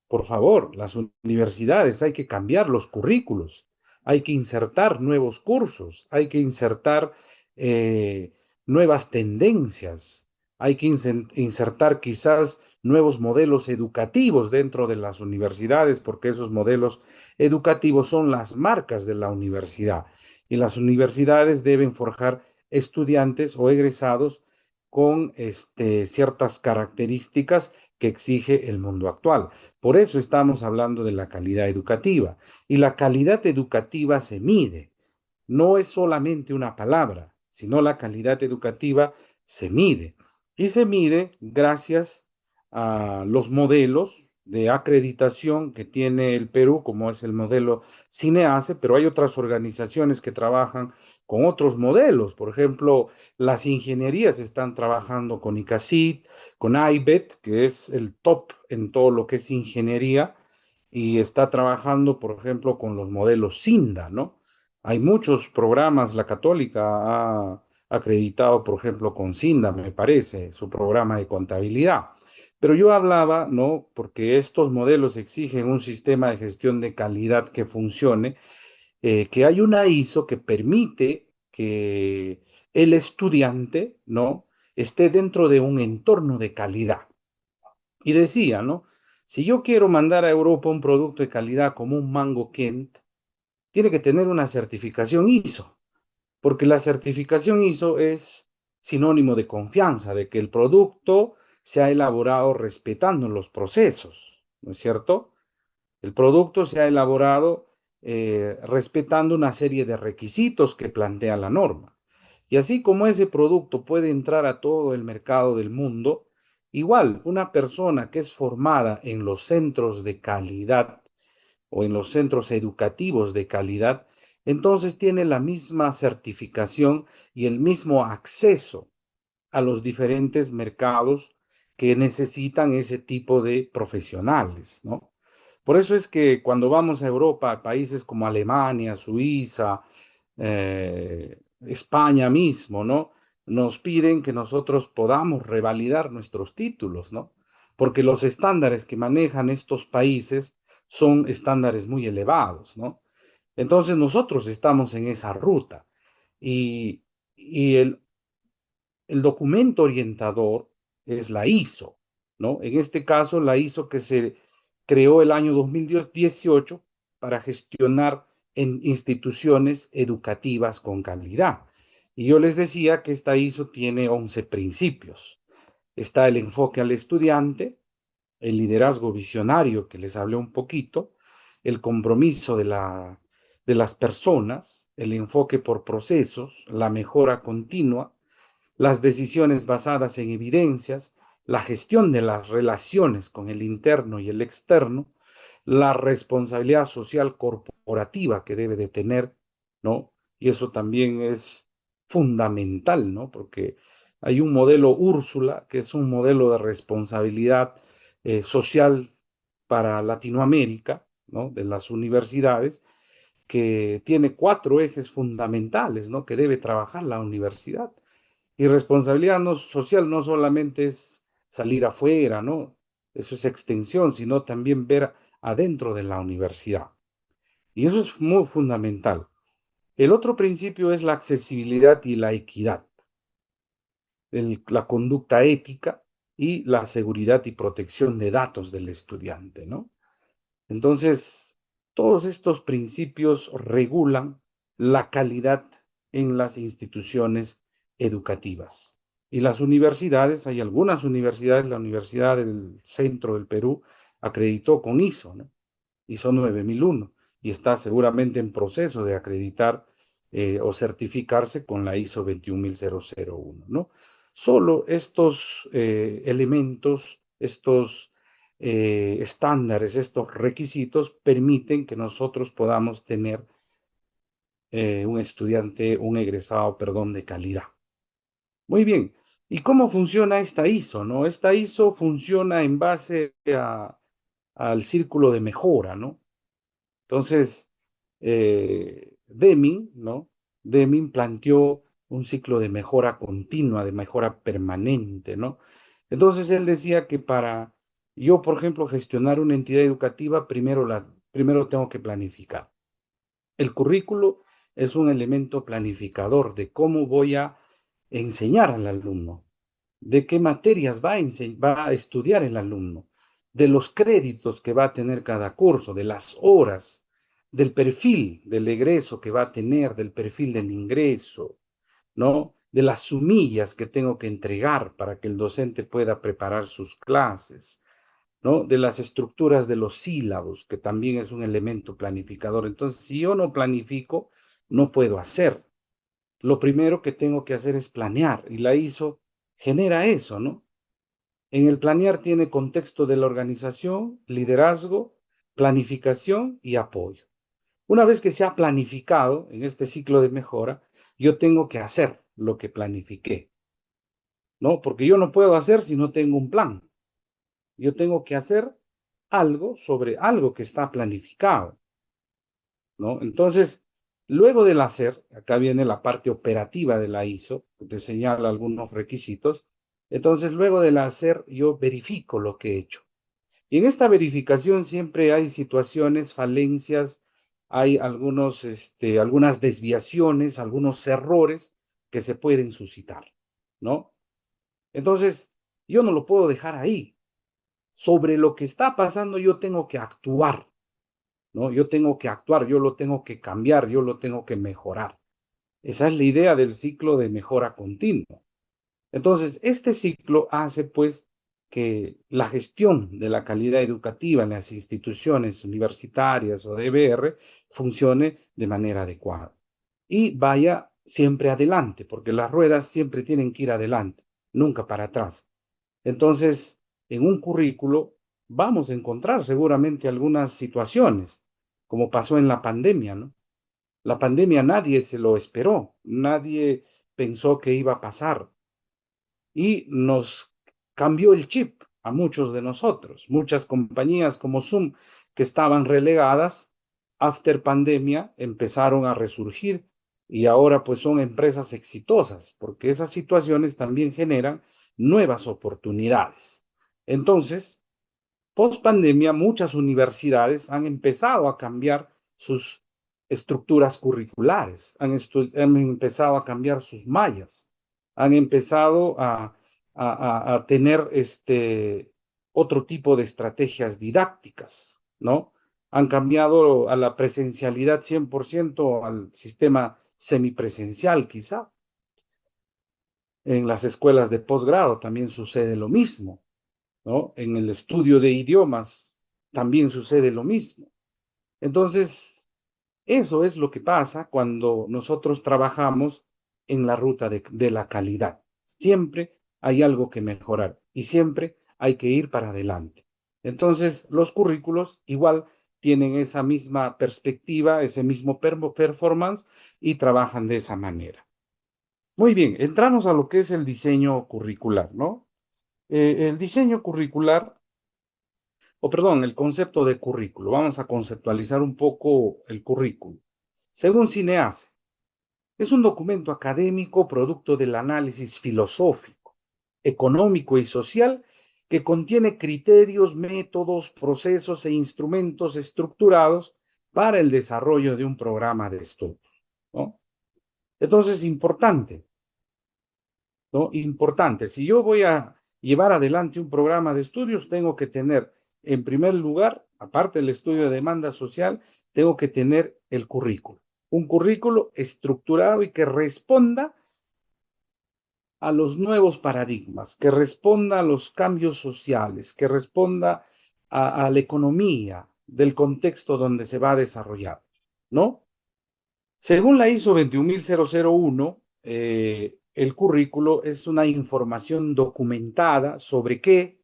por favor, las universidades hay que cambiar los currículos, hay que insertar nuevos cursos, hay que insertar eh, nuevas tendencias, hay que insertar quizás nuevos modelos educativos dentro de las universidades, porque esos modelos educativos son las marcas de la universidad. Y las universidades deben forjar estudiantes o egresados con ciertas características que exige el mundo actual. Por eso estamos hablando de la calidad educativa. Y la calidad educativa se mide. No es solamente una palabra, sino la calidad educativa se mide. Y se mide gracias a los modelos de acreditación que tiene el Perú, como es el modelo CINEACE, pero hay otras organizaciones que trabajan con otros modelos. Por ejemplo, las ingenierías están trabajando con ICACIT, con AIBET, que es el top en todo lo que es ingeniería, y está trabajando, por ejemplo, con los modelos SINDA, ¿no? Hay muchos programas, la Católica ha acreditado, por ejemplo, con SINDA, me parece, su programa de contabilidad. Pero yo hablaba, ¿no? Porque estos modelos exigen un sistema de gestión de calidad que funcione, que hay una ISO que permite que el estudiante, ¿no?, esté dentro de un entorno de calidad. Y decía, ¿no? Si yo quiero mandar a Europa un producto de calidad como un mango Kent, tiene que tener una certificación ISO, porque la certificación ISO es sinónimo de confianza, de que el producto se ha elaborado respetando los procesos, ¿no es cierto? El producto se ha elaborado respetando una serie de requisitos que plantea la norma. Y así como ese producto puede entrar a todo el mercado del mundo, igual una persona que es formada en los centros de calidad o en los centros educativos de calidad, entonces tiene la misma certificación y el mismo acceso a los diferentes mercados que necesitan ese tipo de profesionales, ¿no? Por eso es que cuando vamos a Europa, a países como Alemania, Suiza, España mismo, ¿no?, nos piden que nosotros podamos revalidar nuestros títulos, ¿no? Porque los estándares que manejan estos países son estándares muy elevados, ¿no? Entonces nosotros estamos en esa ruta y, y el documento orientador es la ISO, ¿no? En este caso, la ISO que se creó el año 2018 para gestionar en instituciones educativas con calidad. Y yo les decía que esta ISO tiene 11 principios. Está el enfoque al estudiante, el liderazgo visionario, que les hablé un poquito, el compromiso de las personas, el enfoque por procesos, la mejora continua, las decisiones basadas en evidencias, la gestión de las relaciones con el interno y el externo, la responsabilidad social corporativa que debe de tener, ¿no? Y eso también es fundamental, ¿no? Porque hay un modelo Úrsula, que es un modelo de responsabilidad social para Latinoamérica, ¿no? De las universidades, que tiene 4 ejes fundamentales, ¿no? Que debe trabajar la universidad. Y responsabilidad no, social no solamente es salir afuera, ¿no? Eso es extensión, sino también ver adentro de la universidad. Y eso es muy fundamental. El otro principio es la accesibilidad y la equidad, la conducta ética y la seguridad y protección de datos del estudiante, ¿no? Entonces, todos estos principios regulan la calidad en las instituciones educativas. Y las universidades, hay algunas universidades, la Universidad del Centro del Perú acreditó con ISO, ¿no? ISO 9001, y está seguramente en proceso de acreditar o certificarse con la ISO 21001, ¿no? Solo estos elementos, estos estándares, estos requisitos permiten que nosotros podamos tener un estudiante, un egresado, perdón, de calidad. Muy bien. ¿Y cómo funciona esta ISO, no? Esta ISO funciona en base al círculo de mejora, ¿no? Entonces, Deming, ¿no? Deming planteó un ciclo de mejora continua, de mejora permanente, ¿no? Entonces, él decía que para yo, por ejemplo, gestionar una entidad educativa, primero tengo que planificar. El currículo es un elemento planificador de cómo voy a enseñar al alumno, de qué materias va a estudiar el alumno, de los créditos que va a tener cada curso, de las horas, del perfil del egreso que va a tener, del perfil del ingreso, ¿no? De las sumillas que tengo que entregar para que el docente pueda preparar sus clases, ¿no? De las estructuras de los sílabos, que también es un elemento planificador. Entonces, si yo no planifico, no puedo hacer. Lo primero que tengo que hacer es planear, y la ISO genera eso, ¿no? En el planear tiene contexto de la organización, liderazgo, planificación y apoyo. Una vez que se ha planificado en este ciclo de mejora, yo tengo que hacer lo que planifiqué, ¿no? Porque yo no puedo hacer si no tengo un plan. Yo tengo que hacer algo sobre algo que está planificado, ¿no? Entonces, luego del hacer, acá viene la parte operativa de la ISO, que te señala algunos requisitos. Entonces, luego del hacer, yo verifico lo que he hecho. Y en esta verificación siempre hay situaciones, falencias, hay algunas desviaciones, algunos errores que se pueden suscitar, ¿no? Entonces, yo no lo puedo dejar ahí. Sobre lo que está pasando, yo tengo que actuar, ¿no? Yo tengo que actuar, yo lo tengo que cambiar, yo lo tengo que mejorar. Esa es la idea del ciclo de mejora continua. Entonces, este ciclo hace pues que la gestión de la calidad educativa en las instituciones universitarias o de EBR funcione de manera adecuada y vaya siempre adelante, porque las ruedas siempre tienen que ir adelante, nunca para atrás. Entonces, en un currículo vamos a encontrar seguramente algunas situaciones, como pasó en la pandemia, ¿no? La pandemia nadie se lo esperó, nadie pensó que iba a pasar y nos cambió el chip a muchos de nosotros. Muchas compañías como Zoom, que estaban relegadas, after pandemia, empezaron a resurgir y ahora pues son empresas exitosas, porque esas situaciones también generan nuevas oportunidades. Entonces, post pandemia, muchas universidades han empezado a cambiar sus estructuras curriculares, han empezado a cambiar sus mallas, han empezado a tener otro tipo de estrategias didácticas, ¿no? Han cambiado a la presencialidad 100% al sistema semipresencial, quizá. En las escuelas de posgrado también sucede lo mismo, ¿no? En el estudio de idiomas también sucede lo mismo. Entonces, eso es lo que pasa cuando nosotros trabajamos en la ruta de la calidad. Siempre hay algo que mejorar y siempre hay que ir para adelante. Entonces, los currículos igual tienen esa misma perspectiva, ese mismo performance y trabajan de esa manera. Muy bien, entramos a lo que es el diseño curricular, ¿no? El diseño curricular, o perdón, el concepto de currículo. Vamos a conceptualizar un poco el currículo. Según Cinease, es un documento académico producto del análisis filosófico, económico y social que contiene criterios, métodos, procesos e instrumentos estructurados para el desarrollo de un programa de estudio, ¿no? Entonces, importante, ¿no? Importante. Si yo voy a llevar adelante un programa de estudios, tengo que tener, en primer lugar, aparte del estudio de demanda social, tengo que tener el currículo. Un currículo estructurado y que responda a los nuevos paradigmas, que responda a los cambios sociales, que responda a la economía del contexto donde se va a desarrollar, ¿no? Según la ISO 21001, el currículo es una información documentada sobre qué,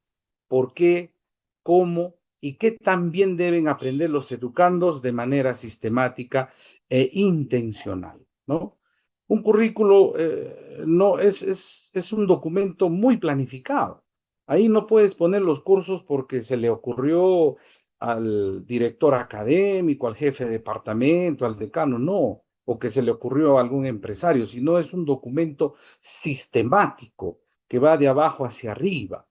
por qué, cómo y qué también deben aprender los educandos de manera sistemática e intencional, ¿no? Un currículo no es un documento muy planificado. Ahí no puedes poner los cursos porque se le ocurrió al director académico, al jefe de departamento, al decano, no, o que se le ocurrió a algún empresario, sino es un documento sistemático que va de abajo hacia arriba,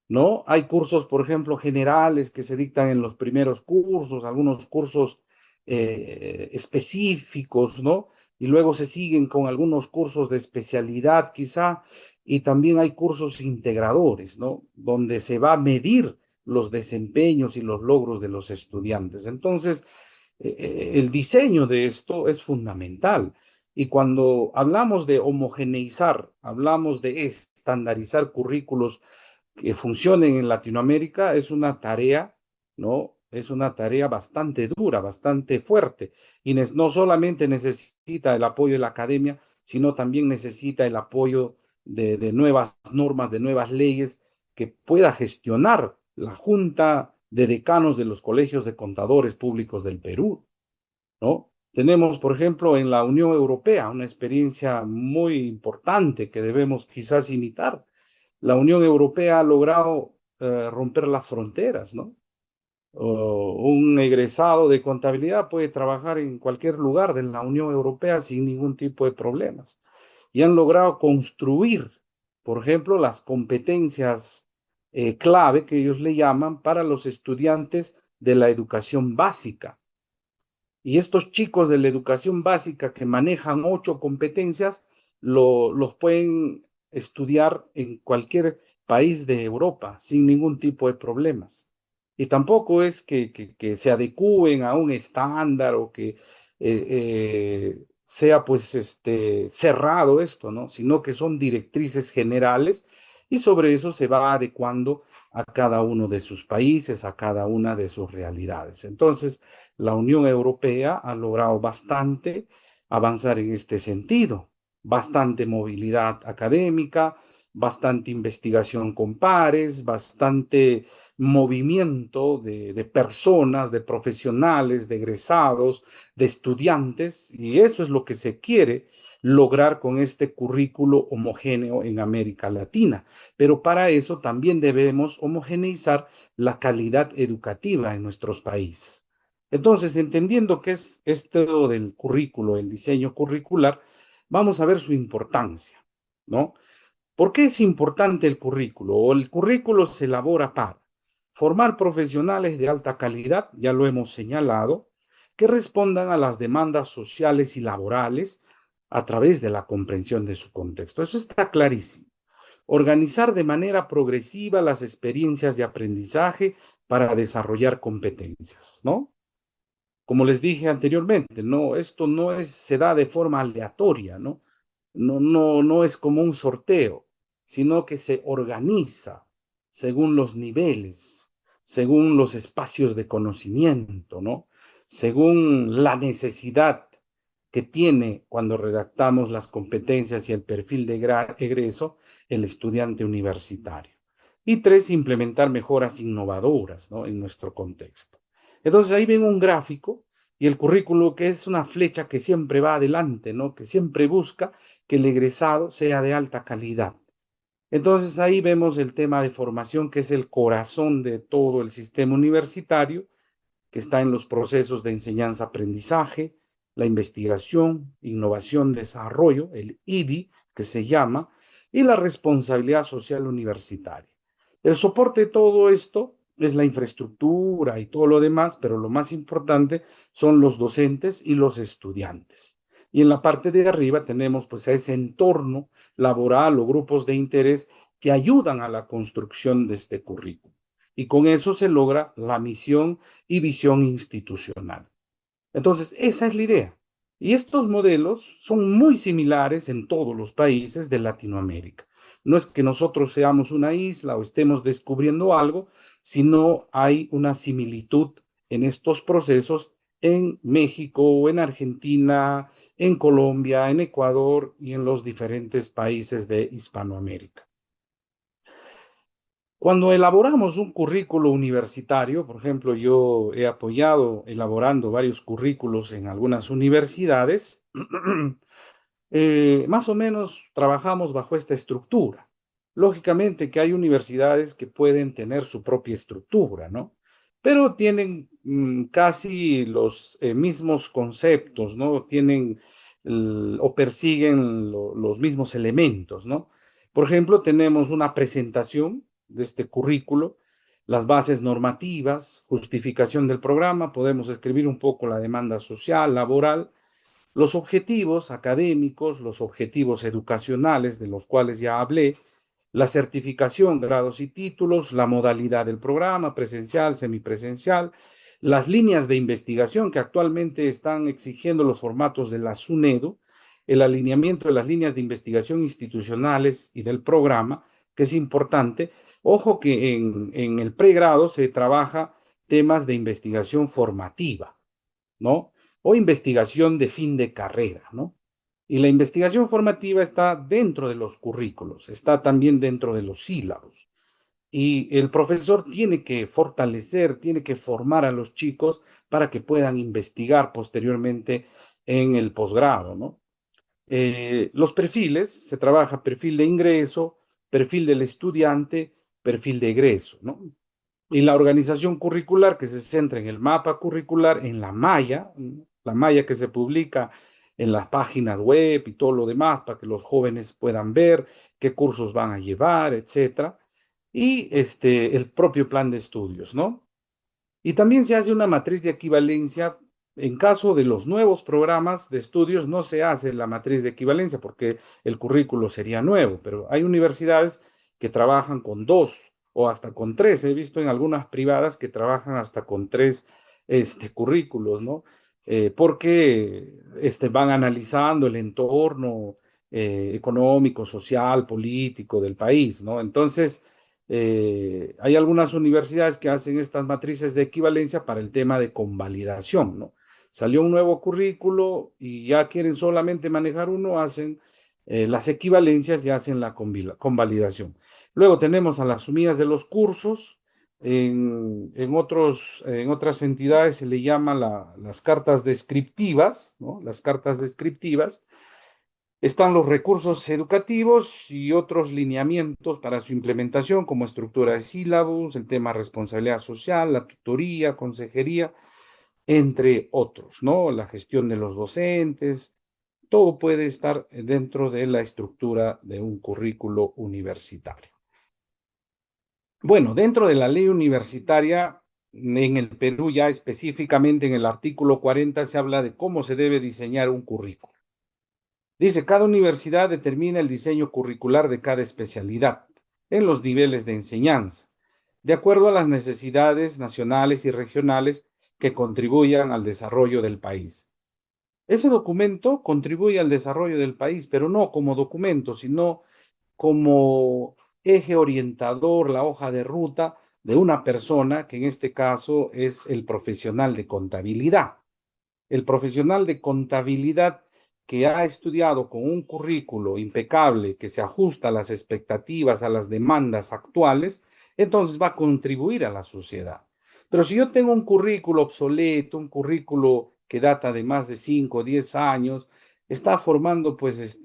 ¿no? Hay cursos, por ejemplo, generales que se dictan en los primeros cursos, algunos cursos específicos, ¿no? Y luego se siguen con algunos cursos de especialidad quizá, y también hay cursos integradores, ¿no? Donde se va a medir los desempeños y los logros de los estudiantes. Entonces, el diseño de esto es fundamental. Y cuando hablamos de homogeneizar, hablamos de estandarizar currículos que funcionen en Latinoamérica, es una tarea, ¿no? Es una tarea bastante dura, bastante fuerte. Y no solamente necesita el apoyo de la academia, sino también necesita el apoyo de nuevas normas, de nuevas leyes que pueda gestionar la Junta de Decanos de los Colegios de Contadores Públicos del Perú, ¿no? Tenemos, por ejemplo, en la Unión Europea una experiencia muy importante que debemos quizás imitar. La Unión Europea ha logrado romper las fronteras, ¿no? Un egresado de contabilidad puede trabajar en cualquier lugar de la Unión Europea sin ningún tipo de problemas. Y han logrado construir, por ejemplo, las competencias clave que ellos le llaman para los estudiantes de la educación básica. Y estos chicos de la educación básica que manejan 8 competencias, los pueden estudiar en cualquier país de Europa sin ningún tipo de problemas. Y tampoco es que se adecúen a un estándar o que sea pues cerrado esto, ¿no? Sino que son directrices generales y sobre eso se va adecuando a cada uno de sus países, a cada una de sus realidades. Entonces, la Unión Europea ha logrado bastante avanzar en este sentido, bastante movilidad académica, bastante investigación con pares, bastante movimiento de personas, de profesionales, de egresados, de estudiantes, y eso es lo que se quiere lograr con este currículo homogéneo en América Latina. Pero para eso también debemos homogeneizar la calidad educativa en nuestros países. Entonces, entendiendo qué es esto del currículo, el diseño curricular, vamos a ver su importancia, ¿no? ¿Por qué es importante el currículo? O el currículo se elabora para formar profesionales de alta calidad, ya lo hemos señalado, que respondan a las demandas sociales y laborales a través de la comprensión de su contexto. Eso está clarísimo. Organizar de manera progresiva las experiencias de aprendizaje para desarrollar competencias, ¿no? Como les dije anteriormente, no, esto no se da de forma aleatoria, ¿no? No es como un sorteo, sino que se organiza según los niveles, según los espacios de conocimiento, ¿no? Según la necesidad que tiene cuando redactamos las competencias y el perfil de egreso el estudiante universitario. Y 3, implementar mejoras innovadoras, ¿no? En nuestro contexto. Entonces ahí ven un gráfico y el currículo que es una flecha que siempre va adelante, ¿no? Que siempre busca que el egresado sea de alta calidad. Entonces ahí vemos el tema de formación, que es el corazón de todo el sistema universitario, que está en los procesos de enseñanza-aprendizaje, la investigación, innovación, desarrollo, el IDI, que se llama, y la responsabilidad social universitaria. El soporte de todo esto es la infraestructura y todo lo demás, pero lo más importante son los docentes y los estudiantes. Y en la parte de arriba tenemos pues a ese entorno laboral o grupos de interés que ayudan a la construcción de este currículo. Y con eso se logra la misión y visión institucional. Entonces, esa es la idea. Y estos modelos son muy similares en todos los países de Latinoamérica. No es que nosotros seamos una isla o estemos descubriendo algo, sino hay una similitud en estos procesos en México, en Argentina, en Colombia, en Ecuador y en los diferentes países de Hispanoamérica. Cuando elaboramos un currículo universitario, por ejemplo, yo he apoyado elaborando varios currículos en algunas universidades, más o menos trabajamos bajo esta estructura. Lógicamente que hay universidades que pueden tener su propia estructura, ¿no? Pero tienen casi los mismos conceptos, ¿no? Tienen o persiguen los mismos elementos, ¿no? Por ejemplo, tenemos una presentación de este currículo, las bases normativas, justificación del programa, podemos escribir un poco la demanda social, laboral, los objetivos académicos, los objetivos educacionales de los cuales ya hablé, la certificación, grados y títulos, la modalidad del programa, presencial, semipresencial, las líneas de investigación que actualmente están exigiendo los formatos de la SUNEDU, el alineamiento de las líneas de investigación institucionales y del programa, que es importante. Ojo que en el pregrado se trabaja temas de investigación formativa, ¿no? O investigación de fin de carrera, ¿no? Y la investigación formativa está dentro de los currículos, está también dentro de los sílabos. Y el profesor tiene que fortalecer, tiene que formar a los chicos para que puedan investigar posteriormente en el posgrado, ¿no? Los perfiles, se trabaja perfil de ingreso, perfil del estudiante, perfil de egreso, ¿no? Y la organización curricular que se centra en el mapa curricular, en la malla que se publica en las páginas web y todo lo demás para que los jóvenes puedan ver qué cursos van a llevar, etcétera. Y el propio plan de estudios, ¿no? Y también se hace una matriz de equivalencia. En caso de los nuevos programas de estudios, no se hace la matriz de equivalencia porque el currículo sería nuevo, pero hay universidades que trabajan con dos o hasta con tres. He visto en algunas privadas que trabajan hasta con tres currículos, ¿no? Porque van analizando el entorno económico, social, político del país, ¿no? Entonces, hay algunas universidades que hacen estas matrices de equivalencia para el tema de convalidación, ¿no? Salió un nuevo currículo y ya quieren solamente manejar uno, hacen las equivalencias y hacen la convalidación. Luego tenemos a las sumidas de los cursos. En otras entidades se le llama las cartas descriptivas, ¿no? Las cartas descriptivas. Están los recursos educativos y otros lineamientos para su implementación, como estructura de sílabos, el tema responsabilidad social, la tutoría, consejería, entre otros, ¿no? La gestión de los docentes, todo puede estar dentro de la estructura de un currículo universitario. Bueno, dentro de la ley universitaria, en el Perú ya específicamente en el artículo 40 se habla de cómo se debe diseñar un currículo. Dice, cada universidad determina el diseño curricular de cada especialidad en los niveles de enseñanza, de acuerdo a las necesidades nacionales y regionales que contribuyan al desarrollo del país. Ese documento contribuye al desarrollo del país, pero no como documento, sino como eje orientador, la hoja de ruta de una persona, que en este caso es el profesional de contabilidad. El profesional de contabilidad que ha estudiado con un currículo impecable que se ajusta a las expectativas, a las demandas actuales, entonces va a contribuir a la sociedad. Pero si yo tengo un currículo obsoleto, un currículo que data de más de 5 o 10 años, está formando pues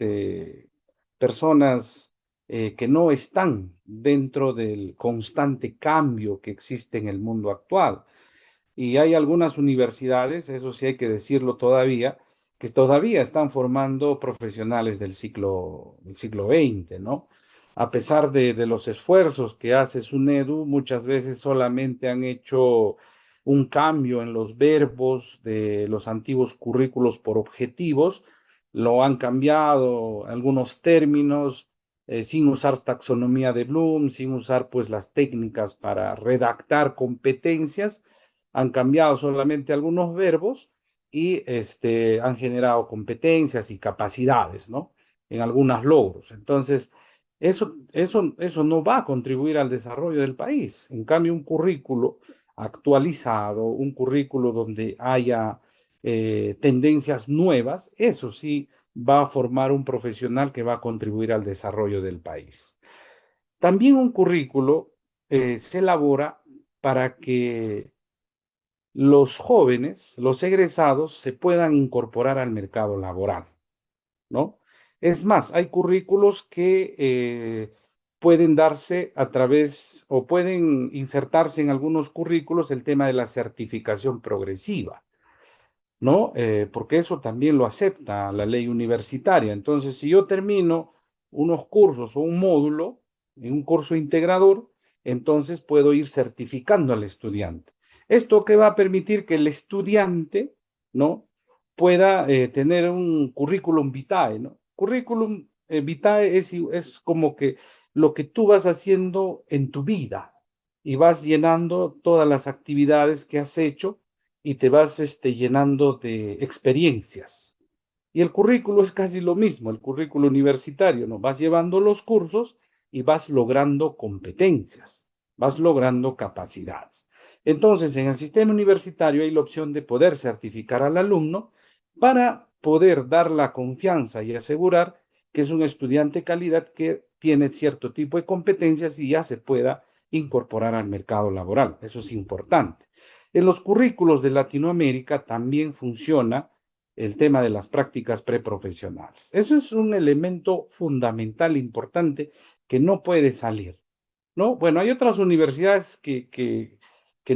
personas que no están dentro del constante cambio que existe en el mundo actual. Y hay algunas universidades, eso sí hay que decirlo todavía, que todavía están formando profesionales del siglo XX, ¿no? A pesar de los esfuerzos que hace SUNEDU, muchas veces solamente han hecho un cambio en los verbos de los antiguos currículos por objetivos, lo han cambiado algunos términos, sin usar taxonomía de Bloom, sin usar pues las técnicas para redactar competencias, han cambiado solamente algunos verbos y han generado competencias y capacidades, ¿no? En algunos logros. Entonces, eso no va a contribuir al desarrollo del país. En cambio, un currículo actualizado, un currículo donde haya tendencias nuevas, eso sí va a formar un profesional que va a contribuir al desarrollo del país. También un currículo se elabora para que los jóvenes, los egresados, se puedan incorporar al mercado laboral, ¿no? Es más, hay currículos que pueden darse a través o pueden insertarse en algunos currículos el tema de la certificación progresiva, ¿no? Porque eso también lo acepta la ley universitaria. Entonces, si yo termino unos cursos o un módulo en un curso integrador, entonces puedo ir certificando al estudiante. Esto que va a permitir que el estudiante, ¿no? Pueda tener un currículum vitae, ¿no? Currículum vitae es como que lo que tú vas haciendo en tu vida y vas llenando todas las actividades que has hecho y te vas llenando de experiencias. Y el currículo es casi lo mismo, el currículo universitario, ¿no? Vas llevando los cursos y vas logrando competencias, vas logrando capacidades. Entonces, en el sistema universitario hay la opción de poder certificar al alumno para poder dar la confianza y asegurar que es un estudiante de calidad que tiene cierto tipo de competencias y ya se pueda incorporar al mercado laboral. Eso es importante. En los currículos de Latinoamérica también funciona el tema de las prácticas preprofesionales. Eso es un elemento fundamental, importante, que no puede salir, ¿no? Bueno, hay otras universidades que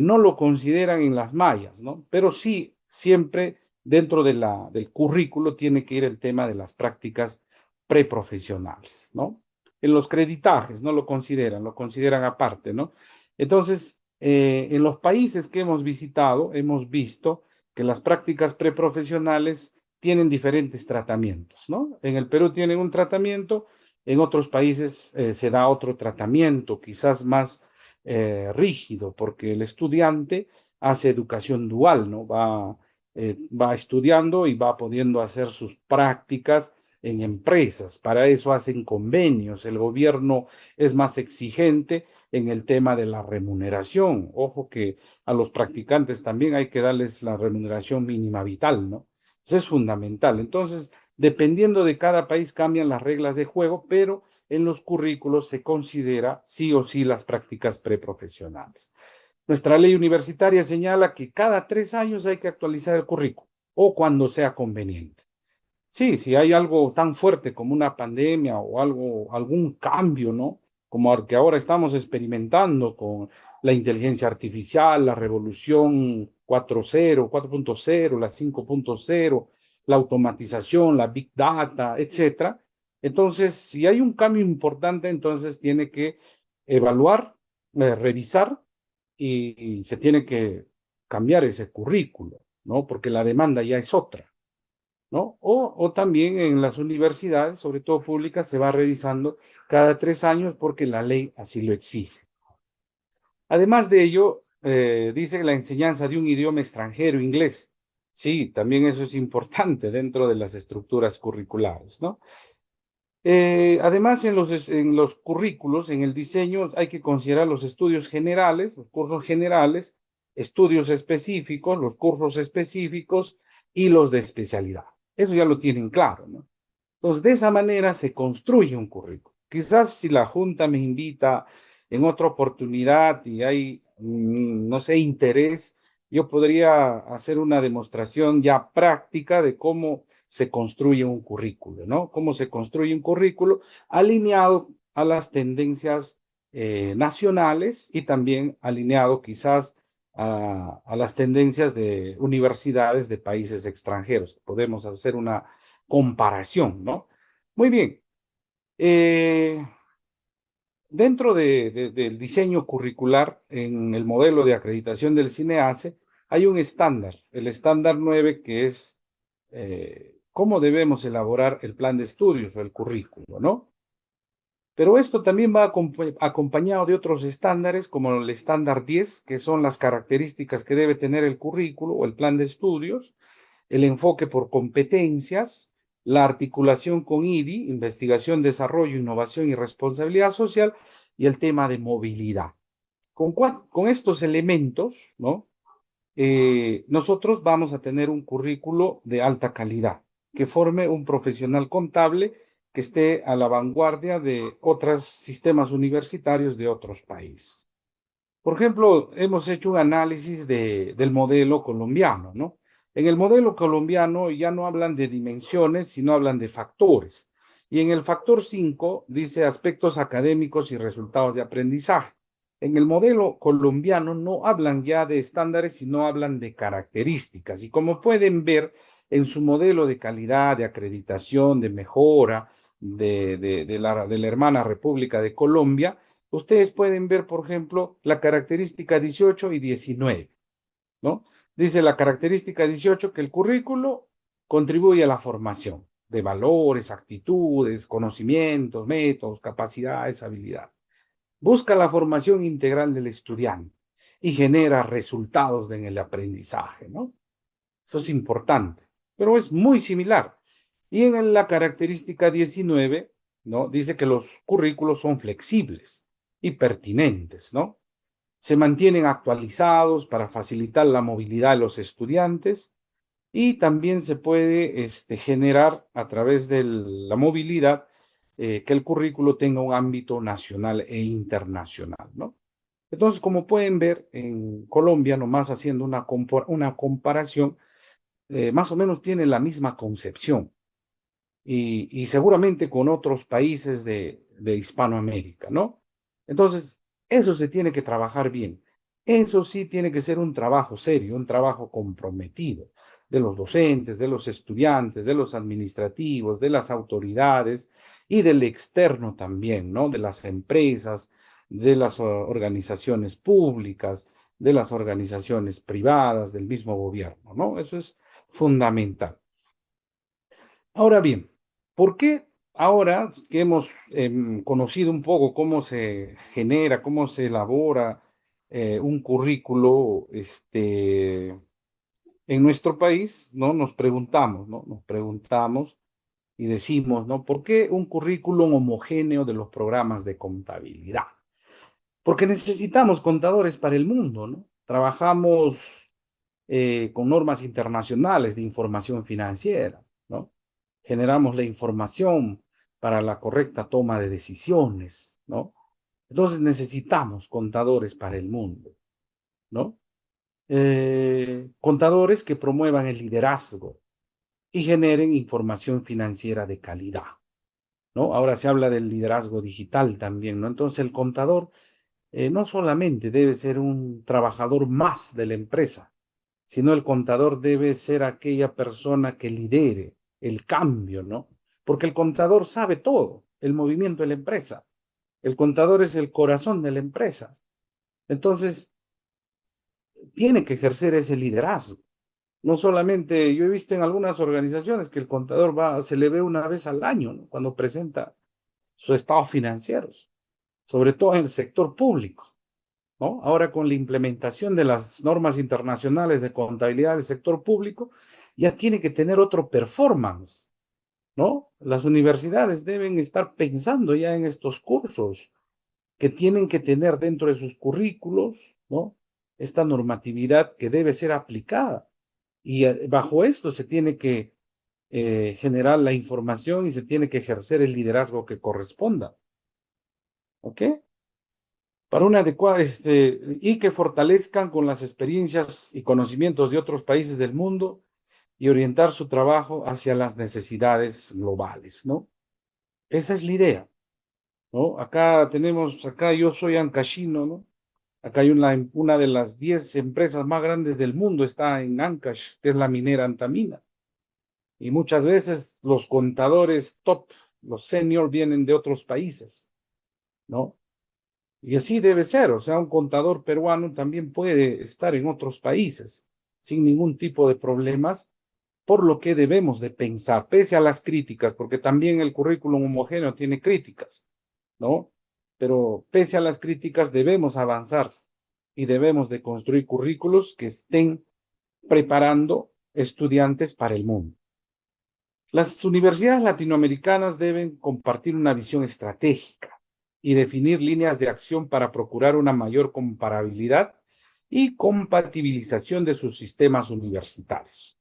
no lo consideran en las mallas, ¿no? Pero sí, siempre dentro del currículo tiene que ir el tema de las prácticas preprofesionales, ¿no? En los creditajes no lo consideran aparte, ¿no? Entonces, en los países que hemos visitado, hemos visto que las prácticas preprofesionales tienen diferentes tratamientos, ¿no? En el Perú tienen un tratamiento, en otros países se da otro tratamiento, quizás más rígido, porque el estudiante hace educación dual, ¿no? Va estudiando y va pudiendo hacer sus prácticas en empresas. Para eso hacen convenios. El gobierno es más exigente en el tema de la remuneración. Ojo que a los practicantes también hay que darles la remuneración mínima vital, ¿no? Eso es fundamental. Entonces, dependiendo de cada país cambian las reglas de juego, pero en los currículos se considera sí o sí las prácticas preprofesionales. Nuestra ley universitaria señala que cada 3 años hay que actualizar el currículo o cuando sea conveniente. Sí, si hay algo tan fuerte como una pandemia o algún cambio, ¿no? Como el que ahora estamos experimentando con la inteligencia artificial, la revolución 4.0, 4.0, la 5.0, la automatización, la big data, etcétera. Entonces, si hay un cambio importante, entonces tiene que evaluar, revisar y se tiene que cambiar ese currículo, ¿no? Porque la demanda ya es otra, ¿no? O también en las universidades, sobre todo públicas, se va revisando cada 3 años porque la ley así lo exige. Además de ello, dice la enseñanza de un idioma extranjero, inglés. Sí, también eso es importante dentro de las estructuras curriculares, ¿no? Además, en los currículos, en el diseño, hay que considerar los estudios generales, los cursos generales, estudios específicos, los cursos específicos y los de especialidad. Eso ya lo tienen claro, ¿no? Entonces, de esa manera se construye un currículo. Quizás si la Junta me invita en otra oportunidad y hay no sé, interés, yo podría hacer una demostración ya práctica de cómo se construye un currículo, ¿no? Cómo se construye un currículo alineado a las tendencias nacionales y también alineado quizás a las tendencias de universidades de países extranjeros. Podemos hacer una comparación, ¿no? Muy bien. Dentro del diseño curricular, en el modelo de acreditación del CINEACE, hay un estándar, el estándar 9, que es cómo debemos elaborar el plan de estudios o el currículo, ¿no? Pero esto también va acompañado de otros estándares, como el estándar 10, que son las características que debe tener el currículo o el plan de estudios, el enfoque por competencias, la articulación con IDI, investigación, desarrollo, innovación y responsabilidad social, y el tema de movilidad. Con estos elementos, ¿no? Nosotros vamos a tener un currículo de alta calidad, que forme un profesional contable que esté a la vanguardia de otros sistemas universitarios de otros países. Por ejemplo, hemos hecho un análisis del modelo colombiano, ¿no? En el modelo colombiano ya no hablan de dimensiones, sino hablan de factores. Y en el factor 5 dice aspectos académicos y resultados de aprendizaje. En el modelo colombiano no hablan ya de estándares, sino hablan de características. Y como pueden ver en su modelo de calidad, de acreditación, de mejora de la hermana República de Colombia, ustedes pueden ver, por ejemplo, la característica 18 y 19, ¿no? Dice la característica 18 que el currículo contribuye a la formación de valores, actitudes, conocimientos, métodos, capacidades, habilidades. Busca la formación integral del estudiante y genera resultados en el aprendizaje, ¿no? Eso es importante, pero es muy similar. Y en la característica 19, ¿no? Dice que los currículos son flexibles y pertinentes, ¿no? Se mantienen actualizados para facilitar la movilidad de los estudiantes y también se puede generar a través de la movilidad que el currículo tenga un ámbito nacional e internacional, ¿no? Entonces, como pueden ver, en Colombia, nomás haciendo una comparación, más o menos tiene la misma concepción y seguramente con otros países de Hispanoamérica, ¿no? Entonces, eso se tiene que trabajar bien. Eso sí tiene que ser un trabajo serio, un trabajo comprometido de los docentes, de los estudiantes, de los administrativos, de las autoridades y del externo también, ¿no? De las empresas, de las organizaciones públicas, de las organizaciones privadas, del mismo gobierno, ¿no? Eso es fundamental. Ahora bien, ¿por qué ahora que hemos conocido un poco cómo se genera, cómo se elabora un currículo en nuestro país, ¿no? Nos preguntamos, ¿no? Nos preguntamos y decimos, ¿no? ¿Por qué un currículum homogéneo de los programas de contabilidad? Porque necesitamos contadores para el mundo, ¿no? Trabajamos con normas internacionales de información financiera, ¿no? Generamos la información para la correcta toma de decisiones, ¿no? Entonces necesitamos contadores para el mundo, ¿no? Contadores que promuevan el liderazgo y generen información financiera de calidad, ¿no? Ahora se habla del liderazgo digital también, ¿no? Entonces el contador no solamente debe ser un trabajador más de la empresa, sino el contador debe ser aquella persona que lidere el cambio, ¿no? Porque el contador sabe todo, el movimiento de la empresa. El contador es el corazón de la empresa. Entonces, tiene que ejercer ese liderazgo. No solamente, yo he visto en algunas organizaciones que el contador se le ve una vez al año, ¿no? Cuando presenta sus estados financieros, sobre todo en el sector público, ¿no? Ahora con la implementación de las normas internacionales de contabilidad del sector público, ya tiene que tener otro performance, ¿no? Las universidades deben estar pensando ya en estos cursos que tienen que tener dentro de sus currículos, ¿no? Esta normatividad que debe ser aplicada. Y bajo esto se tiene que generar la información y se tiene que ejercer el liderazgo que corresponda. ¿Ok? para una adecuada, y que fortalezcan con las experiencias y conocimientos de otros países del mundo y orientar su trabajo hacia las necesidades globales, ¿no? Esa es la idea, ¿no? Acá yo soy Ancashino, ¿no? Acá hay una de las 10 empresas más grandes del mundo, está en Ancash, que es la minera Antamina. Y muchas veces los contadores top, los senior, vienen de otros países, ¿no? Y así debe ser, o sea, un contador peruano también puede estar en otros países sin ningún tipo de problemas, por lo que debemos de pensar, pese a las críticas, porque también el currículum homogéneo tiene críticas, ¿no? Pero pese a las críticas debemos avanzar y debemos de construir currículos que estén preparando estudiantes para el mundo. Las universidades latinoamericanas deben compartir una visión estratégica y definir líneas de acción para procurar una mayor comparabilidad y compatibilización de sus sistemas universitarios.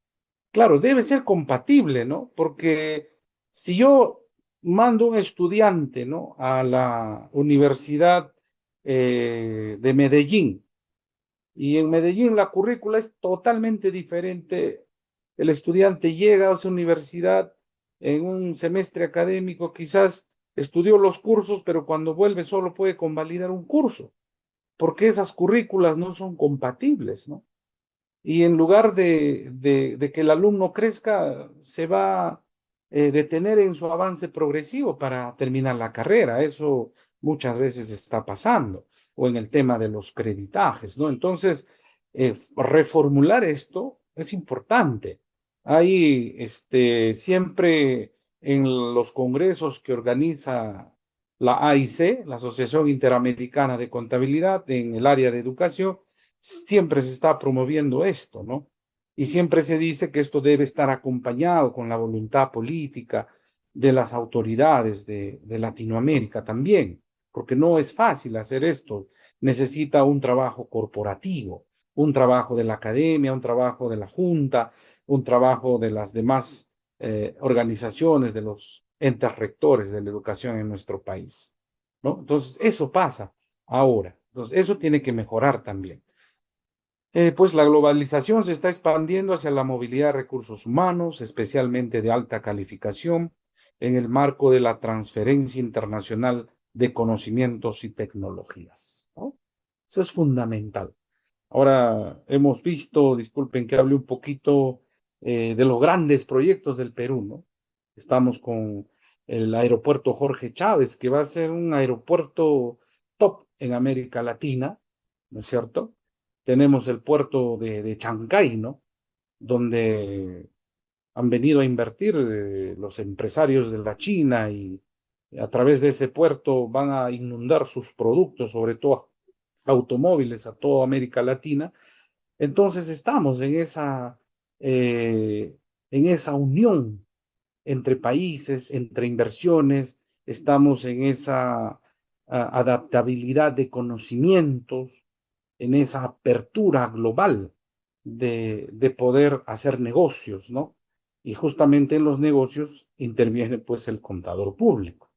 Claro, debe ser compatible, ¿no? Porque si yo mando un estudiante, ¿no?, a la Universidad de Medellín, y en Medellín la currícula es totalmente diferente. El estudiante llega a esa universidad en un semestre académico, quizás estudió los cursos, pero cuando vuelve solo puede convalidar un curso, porque esas currículas no son compatibles, ¿no? Y en lugar de que el alumno crezca, se va a detener en su avance progresivo para terminar la carrera. Eso muchas veces está pasando, o en el tema de los creditajes, ¿no? Entonces, reformular esto es importante. Hay siempre en los congresos que organiza la AIC, la Asociación Interamericana de Contabilidad, en el área de educación, siempre se está promoviendo esto, ¿no? Y siempre se dice que esto debe estar acompañado con la voluntad política de las autoridades de Latinoamérica también, porque no es fácil hacer esto. Necesita un trabajo corporativo, un trabajo de la academia, un trabajo de la junta, un trabajo de las demás organizaciones, de los entes rectores de la educación en nuestro país, ¿no? Entonces, eso pasa ahora. Entonces, eso tiene que mejorar también. Pues la globalización se está expandiendo hacia la movilidad de recursos humanos, especialmente de alta calificación, en el marco de la transferencia internacional de conocimientos y tecnologías, ¿no? Eso es fundamental. Ahora hemos visto, disculpen que hable un poquito de los grandes proyectos del Perú, ¿no? Estamos con el aeropuerto Jorge Chávez, que va a ser un aeropuerto top en América Latina, ¿no es cierto? Tenemos el puerto de Chancay, ¿no? Donde han venido a invertir los empresarios de la China, y a través de ese puerto van a inundar sus productos, sobre todo automóviles, a toda América Latina. Entonces estamos en esa unión entre países, entre inversiones, estamos en esa adaptabilidad de conocimientos, en esa apertura global de poder hacer negocios, ¿no? Y justamente en los negocios interviene pues el contador público.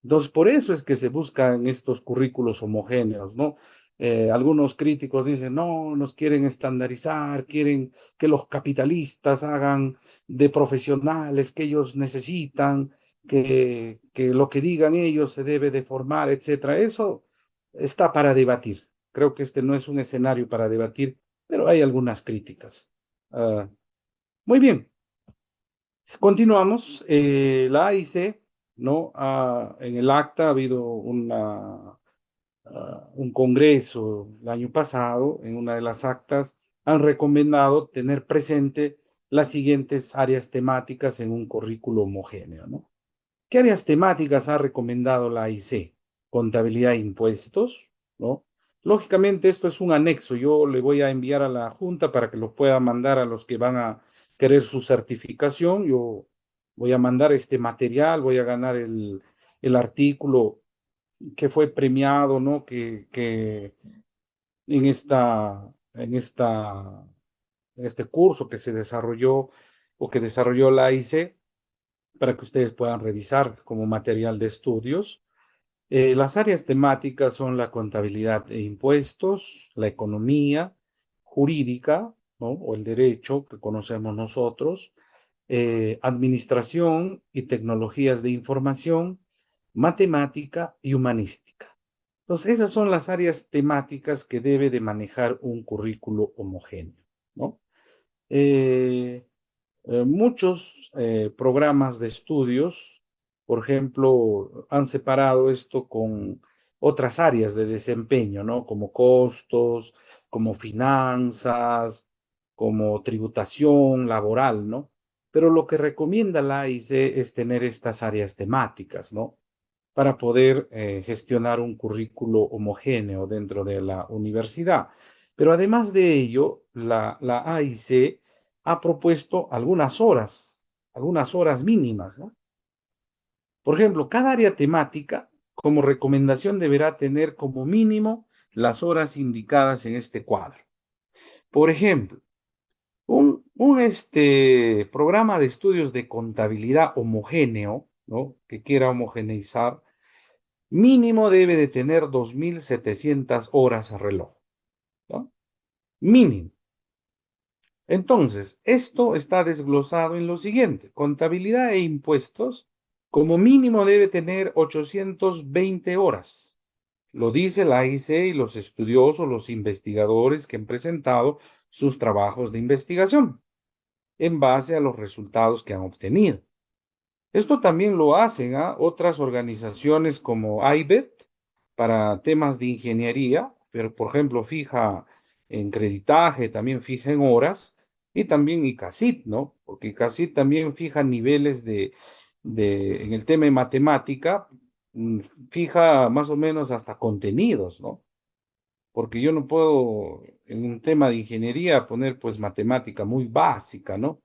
Entonces, por eso es que se buscan estos currículos homogéneos, ¿no? Algunos críticos dicen, no, nos quieren estandarizar, quieren que los capitalistas hagan de profesionales que ellos necesitan, que lo que digan ellos se debe de formar, etcétera. Eso está para debatir. Creo que este no es un escenario para debatir, pero hay algunas críticas. Ah, muy bien, continuamos. La AIC, ¿no? En el acta ha habido un congreso el año pasado. En una de las actas han recomendado tener presente las siguientes áreas temáticas en un currículo homogéneo, ¿no? ¿Qué áreas temáticas ha recomendado la AIC? Contabilidad e impuestos, ¿no? Lógicamente esto es un anexo. Yo le voy a enviar a la Junta para que lo pueda mandar a los que van a querer su certificación. Yo voy a mandar este material, voy a ganar el artículo que fue premiado, ¿no? Que en en este curso que se desarrolló, o que desarrolló la AIC, para que ustedes puedan revisar como material de estudios. Las áreas temáticas son la contabilidad e impuestos, la economía, jurídica, ¿no? O el derecho que conocemos nosotros, administración y tecnologías de información, matemática y humanística. Entonces, esas son las áreas temáticas que debe de manejar un currículo homogéneo, ¿no? Muchos programas de estudios, por ejemplo, han separado esto con otras áreas de desempeño, ¿no? Como costos, como finanzas, como tributación laboral, ¿no? Pero lo que recomienda la AIC es tener estas áreas temáticas, ¿no? Para poder gestionar un currículo homogéneo dentro de la universidad. Pero además de ello, la AIC ha propuesto algunas horas mínimas, ¿no? Por ejemplo, cada área temática, como recomendación, deberá tener como mínimo las horas indicadas en este cuadro. Por ejemplo, un programa de estudios de contabilidad homogéneo, ¿no? Que quiera homogeneizar, mínimo debe de tener 2.700 horas a reloj, ¿no? Mínimo. Entonces, esto está desglosado en lo siguiente. Contabilidad e impuestos, como mínimo debe tener 820 horas. Lo dice la AIC y los estudiosos, los investigadores que han presentado sus trabajos de investigación en base a los resultados que han obtenido. Esto también lo hacen otras organizaciones como AIBET para temas de ingeniería, pero por ejemplo fija en creditaje, también fija en horas, y también ICASIT, ¿no? Porque ICASIT también fija niveles en el tema de matemática, mm, fija más o menos hasta contenidos, ¿no? Porque yo no puedo en un tema de ingeniería poner pues matemática muy básica, ¿no?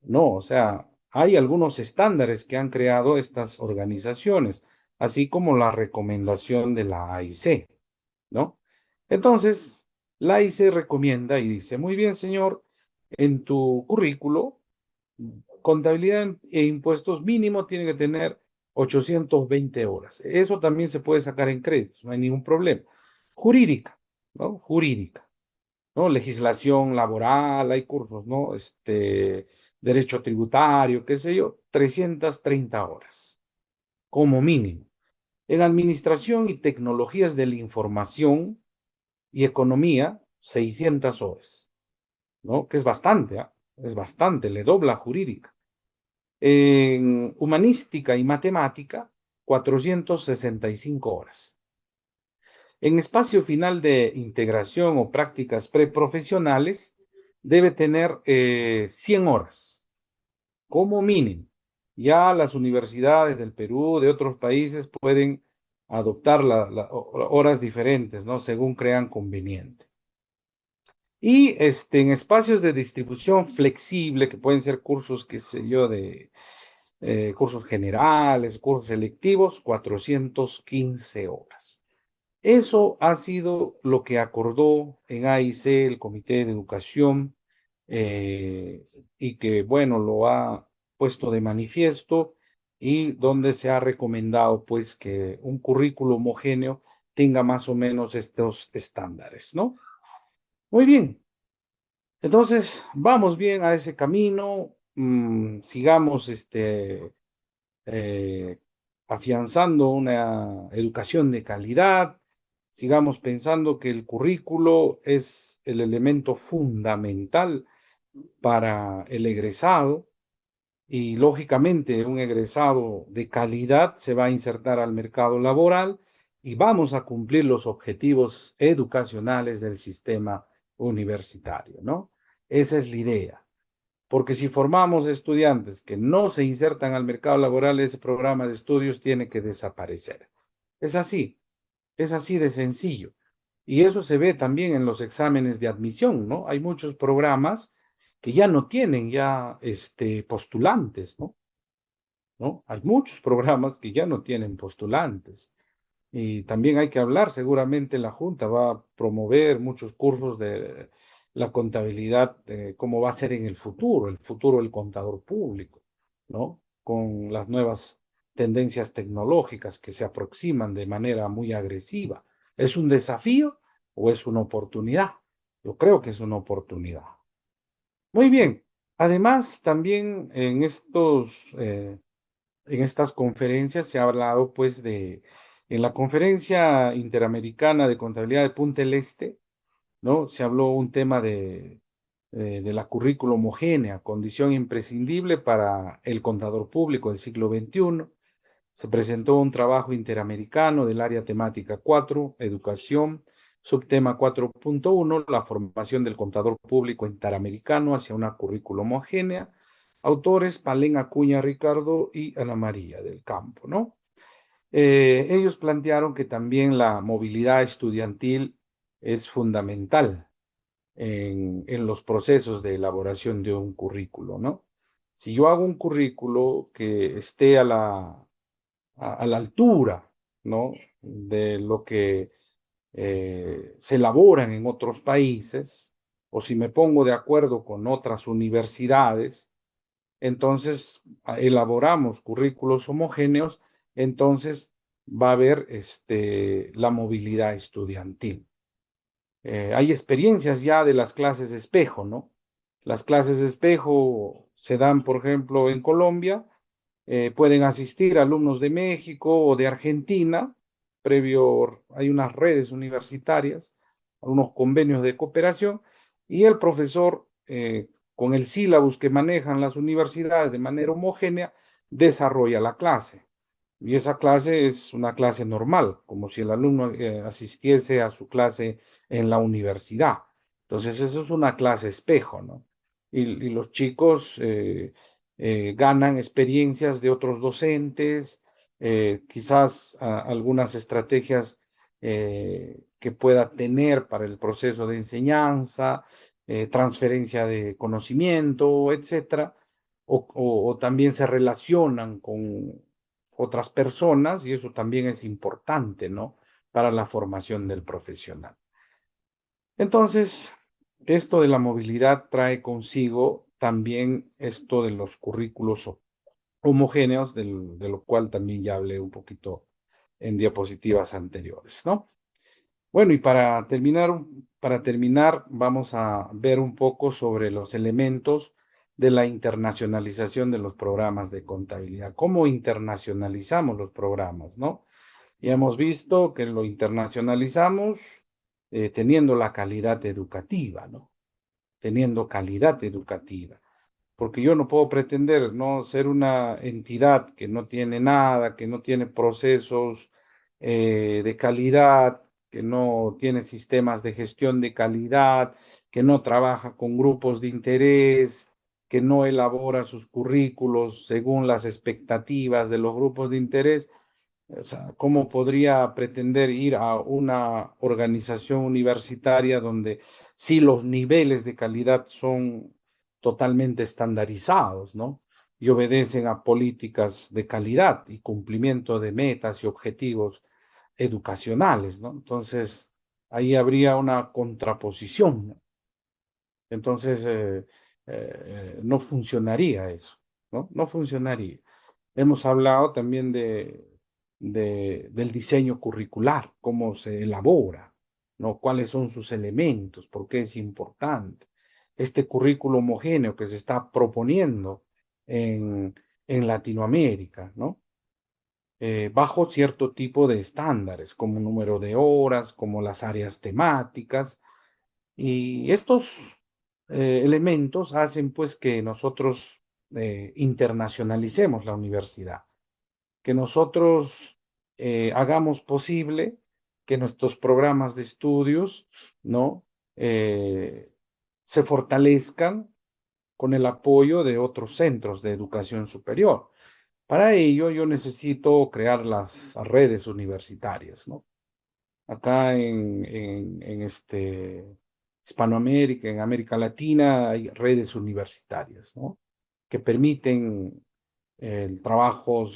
No, o sea, hay algunos estándares que han creado estas organizaciones, así como la recomendación de la AIC, ¿no? Entonces, la AIC recomienda y dice, muy bien, señor, en tu currículo, contabilidad e impuestos mínimo tiene que tener 820 horas. Eso también se puede sacar en créditos, no hay ningún problema. Jurídica, ¿no? Jurídica. ¿No? Legislación laboral, hay cursos, ¿no? Derecho tributario, qué sé yo, 330 horas, como mínimo. En administración y tecnologías de la información y economía, 600 horas, ¿no? Que es bastante, ¿ah? Es bastante, le dobla jurídica. En humanística y matemática, 465 horas. En espacio final de integración o prácticas preprofesionales, debe tener 100 horas como mínimo. Ya las universidades del Perú, de otros países, pueden adoptar horas diferentes, ¿no? Según crean conveniente. Y en espacios de distribución flexible, que pueden ser cursos, qué sé yo, de cursos generales, cursos selectivos, 415 horas. Eso ha sido lo que acordó en AIC el Comité de Educación y que, bueno, lo ha puesto de manifiesto y donde se ha recomendado, pues, que un currículo homogéneo tenga más o menos estos estándares, ¿no? Muy bien. Entonces, vamos bien a ese camino, sigamos eh, afianzando una educación de calidad, sigamos pensando que el currículo es el elemento fundamental para el egresado y lógicamente un egresado de calidad se va a insertar al mercado laboral y vamos a cumplir los objetivos educacionales del sistema universitario, ¿no? Esa es la idea. Porque si formamos estudiantes que no se insertan al mercado laboral, ese programa de estudios tiene que desaparecer. Es así de sencillo. Y eso se ve también en los exámenes de admisión, ¿no? Hay muchos programas que ya no tienen postulantes, ¿no? ¿No? Hay muchos programas que ya no tienen postulantes. Y también hay que hablar, seguramente la Junta va a promover muchos cursos de la contabilidad, cómo va a ser en el futuro del contador público, ¿no? Con las nuevas tendencias tecnológicas que se aproximan de manera muy agresiva. ¿Es un desafío o es una oportunidad? Yo creo que es una oportunidad. Muy bien. Además, también en estas conferencias se ha hablado, pues, en la Conferencia Interamericana de Contabilidad de Punta del Este, ¿no? Se habló un tema de la currícula homogénea, condición imprescindible para el contador público del siglo XXI. Se presentó un trabajo interamericano del área temática 4, educación, subtema 4.1, la formación del contador público interamericano hacia una currícula homogénea. Autores, Palén Acuña Ricardo y Ana María del Campo, ¿no? Ellos plantearon que también la movilidad estudiantil es fundamental en los procesos de elaboración de un currículo, ¿no? Si yo hago un currículo que esté a la altura, ¿no? De lo que se elaboran en otros países, o si me pongo de acuerdo con otras universidades, entonces elaboramos currículos homogéneos, entonces va a haber la movilidad estudiantil. Hay experiencias ya de las clases espejo, ¿no? Las clases espejo se dan, por ejemplo, en Colombia. Pueden asistir alumnos de México o de Argentina, hay unas redes universitarias, unos convenios de cooperación, y el profesor, con el sílabus que manejan las universidades de manera homogénea, desarrolla la clase. Y esa clase es una clase normal, como si el alumno asistiese a su clase en la universidad. Entonces, eso es una clase espejo, ¿no? Y los chicos ganan experiencias de otros docentes, quizás algunas estrategias que pueda tener para el proceso de enseñanza, transferencia de conocimiento, etcétera, o también se relacionan con otras personas y eso también es importante, ¿no? Para la formación del profesional. Entonces, esto de la movilidad trae consigo también esto de los currículos homogéneos, de lo cual también ya hablé un poquito en diapositivas anteriores, ¿no? Bueno, y para terminar, vamos a ver un poco sobre los elementos de la internacionalización de los programas de contabilidad. ¿Cómo internacionalizamos los programas, no? Ya hemos visto que lo internacionalizamos teniendo la calidad educativa, ¿no? Teniendo calidad educativa. Porque yo no puedo pretender no ser una entidad que no tiene nada, que no tiene procesos de calidad, que no tiene sistemas de gestión de calidad, que no trabaja con grupos de interés, que no elabora sus currículos según las expectativas de los grupos de interés. O sea, ¿cómo podría pretender ir a una organización universitaria donde sí los niveles de calidad son totalmente estandarizados, ¿no? Y obedecen a políticas de calidad y cumplimiento de metas y objetivos educacionales, ¿no? Entonces, ahí habría una contraposición, ¿no? Entonces, no funcionaría eso, ¿no? No funcionaría. Hemos hablado también del diseño curricular, cómo se elabora, ¿no? Cuáles son sus elementos, por qué es importante. Este currículo homogéneo que se está proponiendo en Latinoamérica, ¿no? Bajo cierto tipo de estándares, como número de horas, como las áreas temáticas. Y estos elementos hacen pues que nosotros internacionalicemos la universidad, que nosotros hagamos posible que nuestros programas de estudios, ¿no? Se fortalezcan con el apoyo de otros centros de educación superior. Para ello, yo necesito crear las redes universitarias, ¿no? Acá en Hispanoamérica, en América Latina, hay redes universitarias, ¿no? Que permiten el trabajo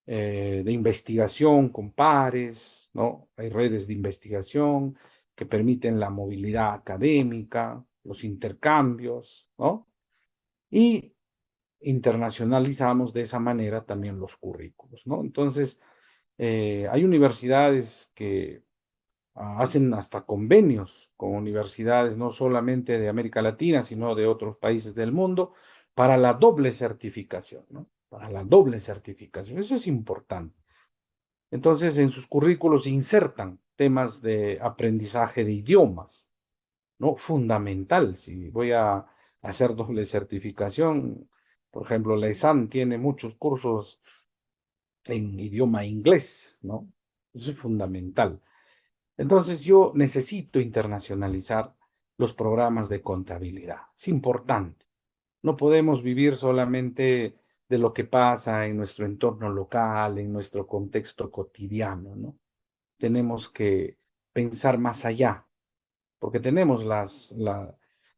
de investigación con pares, ¿no? Hay redes de investigación que permiten la movilidad académica, los intercambios, ¿no? Y internacionalizamos de esa manera también los currículos, ¿no? Entonces, hay universidades que hacen hasta convenios con universidades no solamente de América Latina, sino de otros países del mundo, para la doble certificación, ¿no? Para la doble certificación. Eso es importante. Entonces, en sus currículos insertan temas de aprendizaje de idiomas, ¿no? Fundamental. Si voy a hacer doble certificación, por ejemplo, la ESAN tiene muchos cursos en idioma inglés, ¿no? Eso es fundamental. Entonces yo necesito internacionalizar los programas de contabilidad. Es importante. No podemos vivir solamente de lo que pasa en nuestro entorno local, en nuestro contexto cotidiano, ¿no? Tenemos que pensar más allá, porque tenemos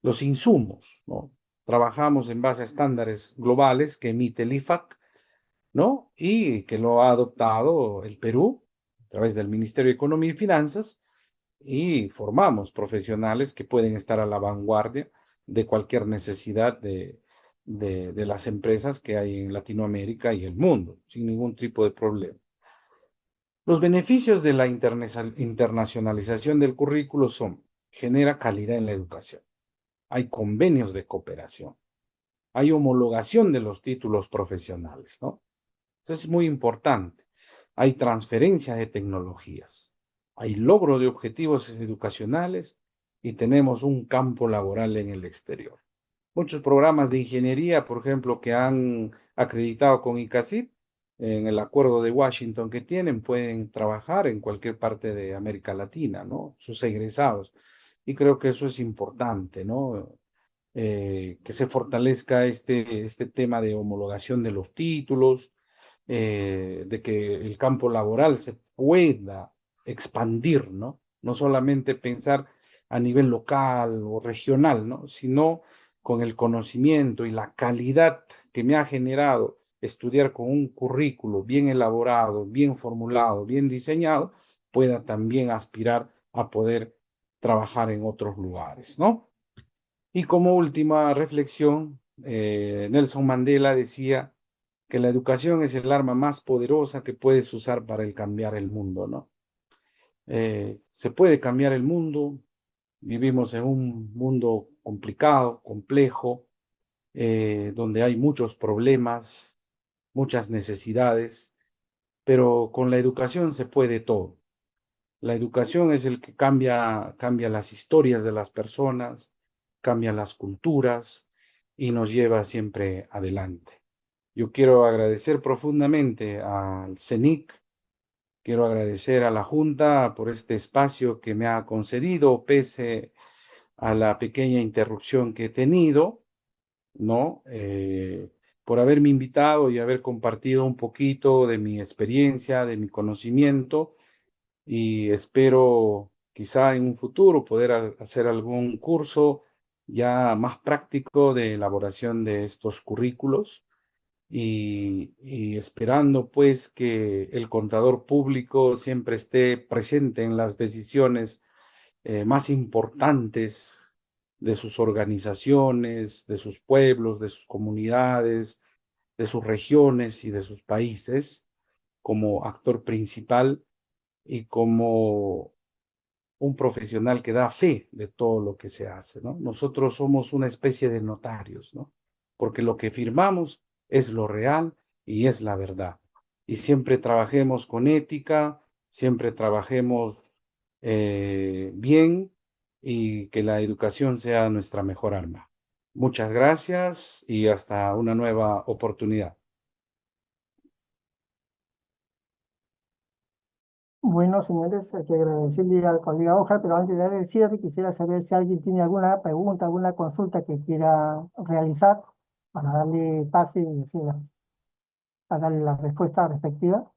los insumos, ¿no? Trabajamos en base a estándares globales que emite el IFAC, ¿no? Y que lo ha adoptado el Perú a través del Ministerio de Economía y Finanzas, y formamos profesionales que pueden estar a la vanguardia de cualquier necesidad de las empresas que hay en Latinoamérica y el mundo, sin ningún tipo de problema. Los beneficios de la internacionalización del currículo son: genera calidad en la educación, hay convenios de cooperación, hay homologación de los títulos profesionales, ¿no? Eso es muy importante. Hay transferencia de tecnologías, hay logro de objetivos educacionales y tenemos un campo laboral en el exterior. Muchos programas de ingeniería, por ejemplo, que han acreditado con ICASID, en el acuerdo de Washington que tienen, pueden trabajar en cualquier parte de América Latina, ¿no? Sus egresados. Y creo que eso es importante, ¿no? Que se fortalezca este tema de homologación de los títulos, de que el campo laboral se pueda expandir, ¿no? No solamente pensar a nivel local o regional, ¿no? Sino con el conocimiento y la calidad que me ha generado estudiar con un currículo bien elaborado, bien formulado, bien diseñado, pueda también aspirar a poder trabajar en otros lugares, ¿no? Y como última reflexión, Nelson Mandela decía que la educación es el arma más poderosa que puedes usar para cambiar el mundo, ¿no? Se puede cambiar el mundo, vivimos en un mundo complicado, complejo, donde hay muchos problemas, muchas necesidades, pero con la educación se puede todo. La educación es el que cambia las historias de las personas, cambia las culturas y nos lleva siempre adelante. Yo quiero agradecer profundamente al CENIC, quiero agradecer a la Junta por este espacio que me ha concedido, pese a la pequeña interrupción que he tenido, ¿no? Por haberme invitado y haber compartido un poquito de mi experiencia, de mi conocimiento, y espero quizá en un futuro poder hacer algún curso ya más práctico de elaboración de estos currículos, y esperando pues que el contador público siempre esté presente en las decisiones más importantes de sus organizaciones, de sus pueblos, de sus comunidades, de sus regiones y de sus países, como actor principal y como un profesional que da fe de todo lo que se hace, ¿no? Nosotros somos una especie de notarios, ¿no? Porque lo que firmamos es lo real y es la verdad. Y siempre trabajemos con ética, siempre trabajemos bien, y que la educación sea nuestra mejor arma. Muchas gracias y hasta una nueva oportunidad. Bueno, señores, hay que agradecerle al colega Oscar, pero antes de dar el cierre, quisiera saber si alguien tiene alguna pregunta, alguna consulta que quiera realizar para darle pase y para darle la respuesta respectiva.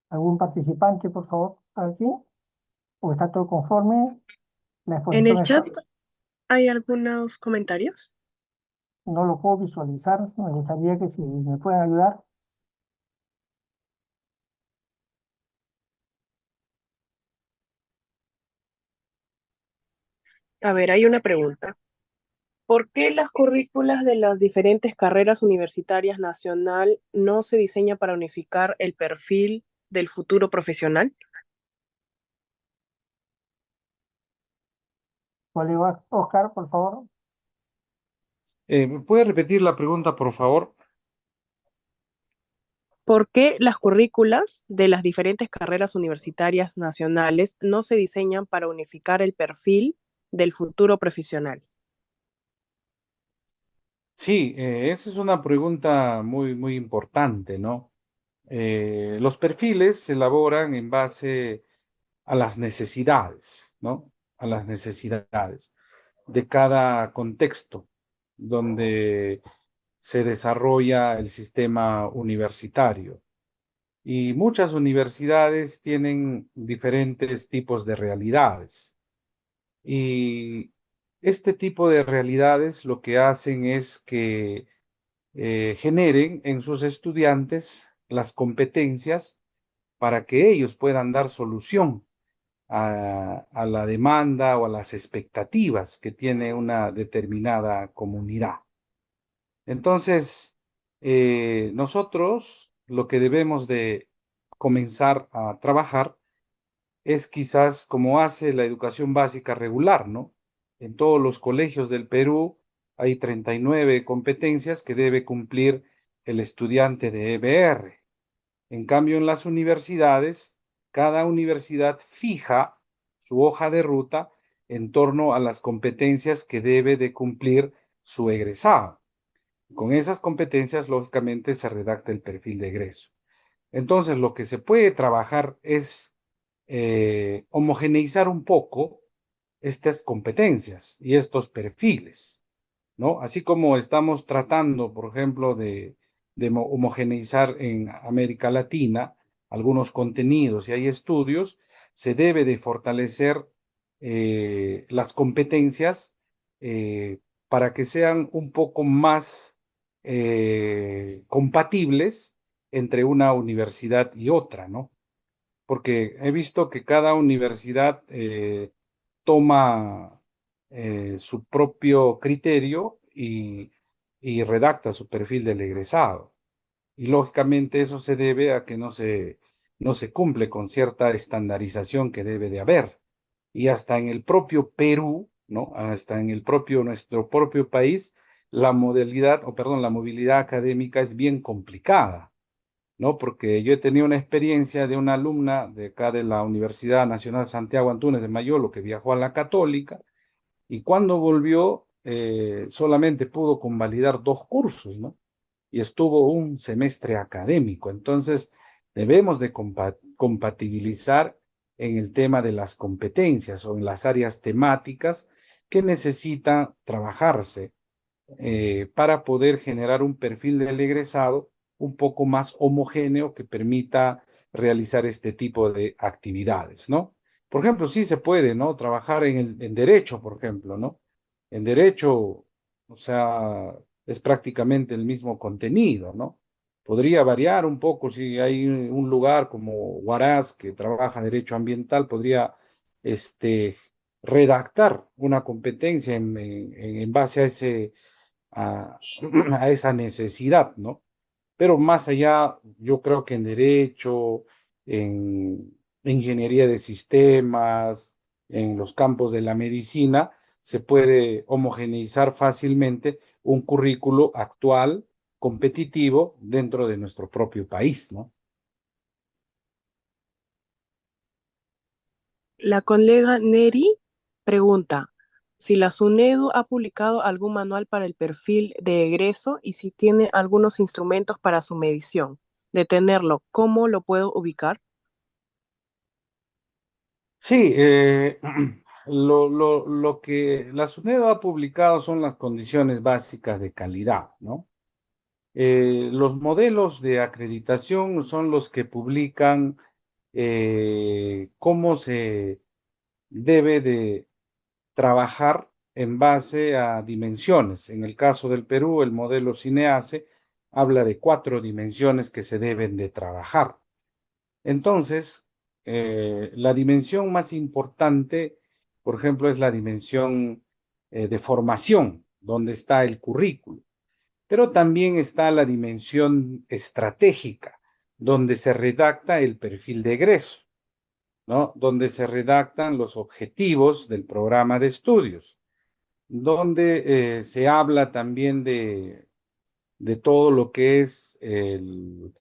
¿Algún participante, por favor, aquí? ¿O está todo conforme? La En exposición el está, chat hay algunos comentarios. no lo puedo visualizar, me gustaría que si me pueden ayudar. A ver, hay una pregunta. ¿Por qué las currículas de las diferentes carreras universitarias nacional no se diseñan para unificar el perfil del futuro profesional? Colega Oscar, por favor. ¿Me puede repetir la pregunta, por favor? ¿Por qué las currículas de las diferentes carreras universitarias nacionales no se diseñan para unificar el perfil del futuro profesional? Sí, esa es una pregunta muy, muy importante, ¿no? Los perfiles se elaboran en base a las necesidades, ¿no? A las necesidades de cada contexto donde se desarrolla el sistema universitario. Y muchas universidades tienen diferentes tipos de realidades. Y este tipo de realidades lo que hacen es que generen en sus estudiantes las competencias para que ellos puedan dar solución a la demanda o a las expectativas que tiene una determinada comunidad. Entonces, nosotros lo que debemos de comenzar a trabajar es quizás como hace la educación básica regular, ¿no? En todos los colegios del Perú hay 39 competencias que debe cumplir el estudiante de EBR. En cambio, en las universidades, cada universidad fija su hoja de ruta en torno a las competencias que debe de cumplir su egresado. Con esas competencias, lógicamente, se redacta el perfil de egreso. Entonces, lo que se puede trabajar es homogeneizar un poco estas competencias y estos perfiles, ¿no? Así como estamos tratando, por ejemplo, de homogeneizar en América Latina algunos contenidos y hay estudios, se debe de fortalecer las competencias para que sean un poco más compatibles entre una universidad y otra, ¿no? Porque he visto que cada universidad toma su propio criterio y redacta su perfil del egresado. Y lógicamente eso se debe a que no se cumple con cierta estandarización que debe de haber. Y hasta en el propio Perú, ¿no? Hasta en el nuestro propio país, la modalidad, o perdón, la movilidad académica es bien complicada, ¿no? Porque yo he tenido una experiencia de una alumna de acá de la Universidad Nacional Santiago Antúnez de Mayolo que viajó a la Católica y cuando volvió solamente pudo convalidar 2 cursos, ¿no? Y estuvo un semestre académico. Entonces, debemos de compatibilizar en el tema de las competencias o en las áreas temáticas que necesitan trabajarse para poder generar un perfil del egresado un poco más homogéneo que permita realizar este tipo de actividades, ¿no? Por ejemplo, sí se puede, ¿no? Trabajar en derecho, por ejemplo, ¿no? En derecho, o sea, es prácticamente el mismo contenido, ¿no? Podría variar un poco si hay un lugar como Huaraz que trabaja derecho ambiental, podría redactar una competencia en base a a, a esa necesidad, ¿no? Pero más allá, yo creo que en derecho, en ingeniería de sistemas, en los campos de la medicina, se puede homogeneizar fácilmente un currículo actual, competitivo, dentro de nuestro propio país, ¿no? La colega Neri pregunta si la SUNEDU ha publicado algún manual para el perfil de egreso y si tiene algunos instrumentos para su medición. De tenerlo, ¿cómo lo puedo ubicar? Sí, lo que la SUNEDO ha publicado son las condiciones básicas de calidad, ¿no? Los modelos de acreditación son los que publican cómo se debe de trabajar en base a dimensiones. En el caso del Perú, el modelo CINEACE habla de 4 dimensiones que se deben de trabajar. Entonces, la dimensión más importante por ejemplo, es la dimensión de formación, donde está el currículo. Pero también está la dimensión estratégica, donde se redacta el perfil de egreso, ¿no? Donde se redactan los objetivos del programa de estudios, donde se habla también de todo lo que es el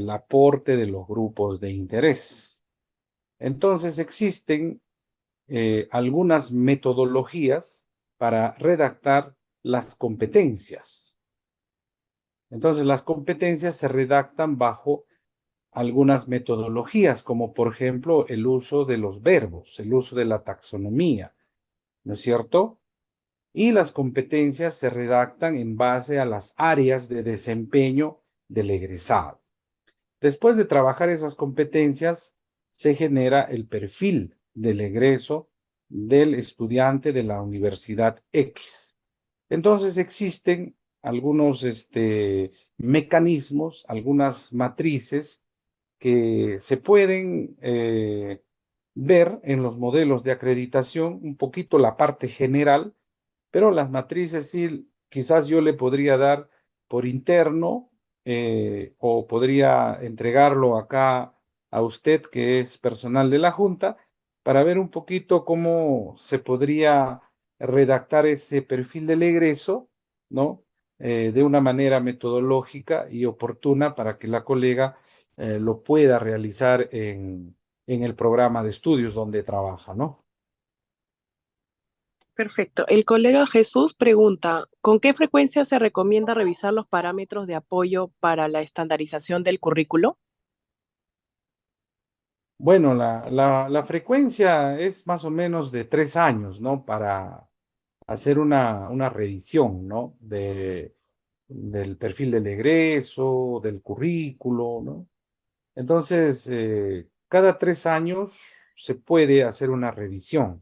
aporte de los grupos de interés. Entonces existen algunas metodologías para redactar las competencias. Entonces las competencias se redactan bajo algunas metodologías, como por ejemplo el uso de los verbos, el uso de la taxonomía, ¿no es cierto? Y las competencias se redactan en base a las áreas de desempeño del egresado. Después de trabajar esas competencias, se genera el perfil del egreso del estudiante de la Universidad X. Entonces existen algunos mecanismos, algunas matrices que se pueden ver en los modelos de acreditación, un poquito la parte general, pero las matrices sí, quizás yo le podría dar por interno o podría entregarlo acá a usted, que es personal de la Junta, para ver un poquito cómo se podría redactar ese perfil del egreso, ¿no? De una manera metodológica y oportuna para que la colega lo pueda realizar en el programa de estudios donde trabaja, ¿no? Perfecto. El colega Jesús pregunta, ¿con qué frecuencia se recomienda revisar los parámetros de apoyo para la estandarización del currículo? Bueno, la frecuencia es más o menos de 3 años, ¿no? Para hacer una revisión, ¿no? Del perfil del egreso, del currículo, ¿no? Entonces, cada 3 años se puede hacer una revisión,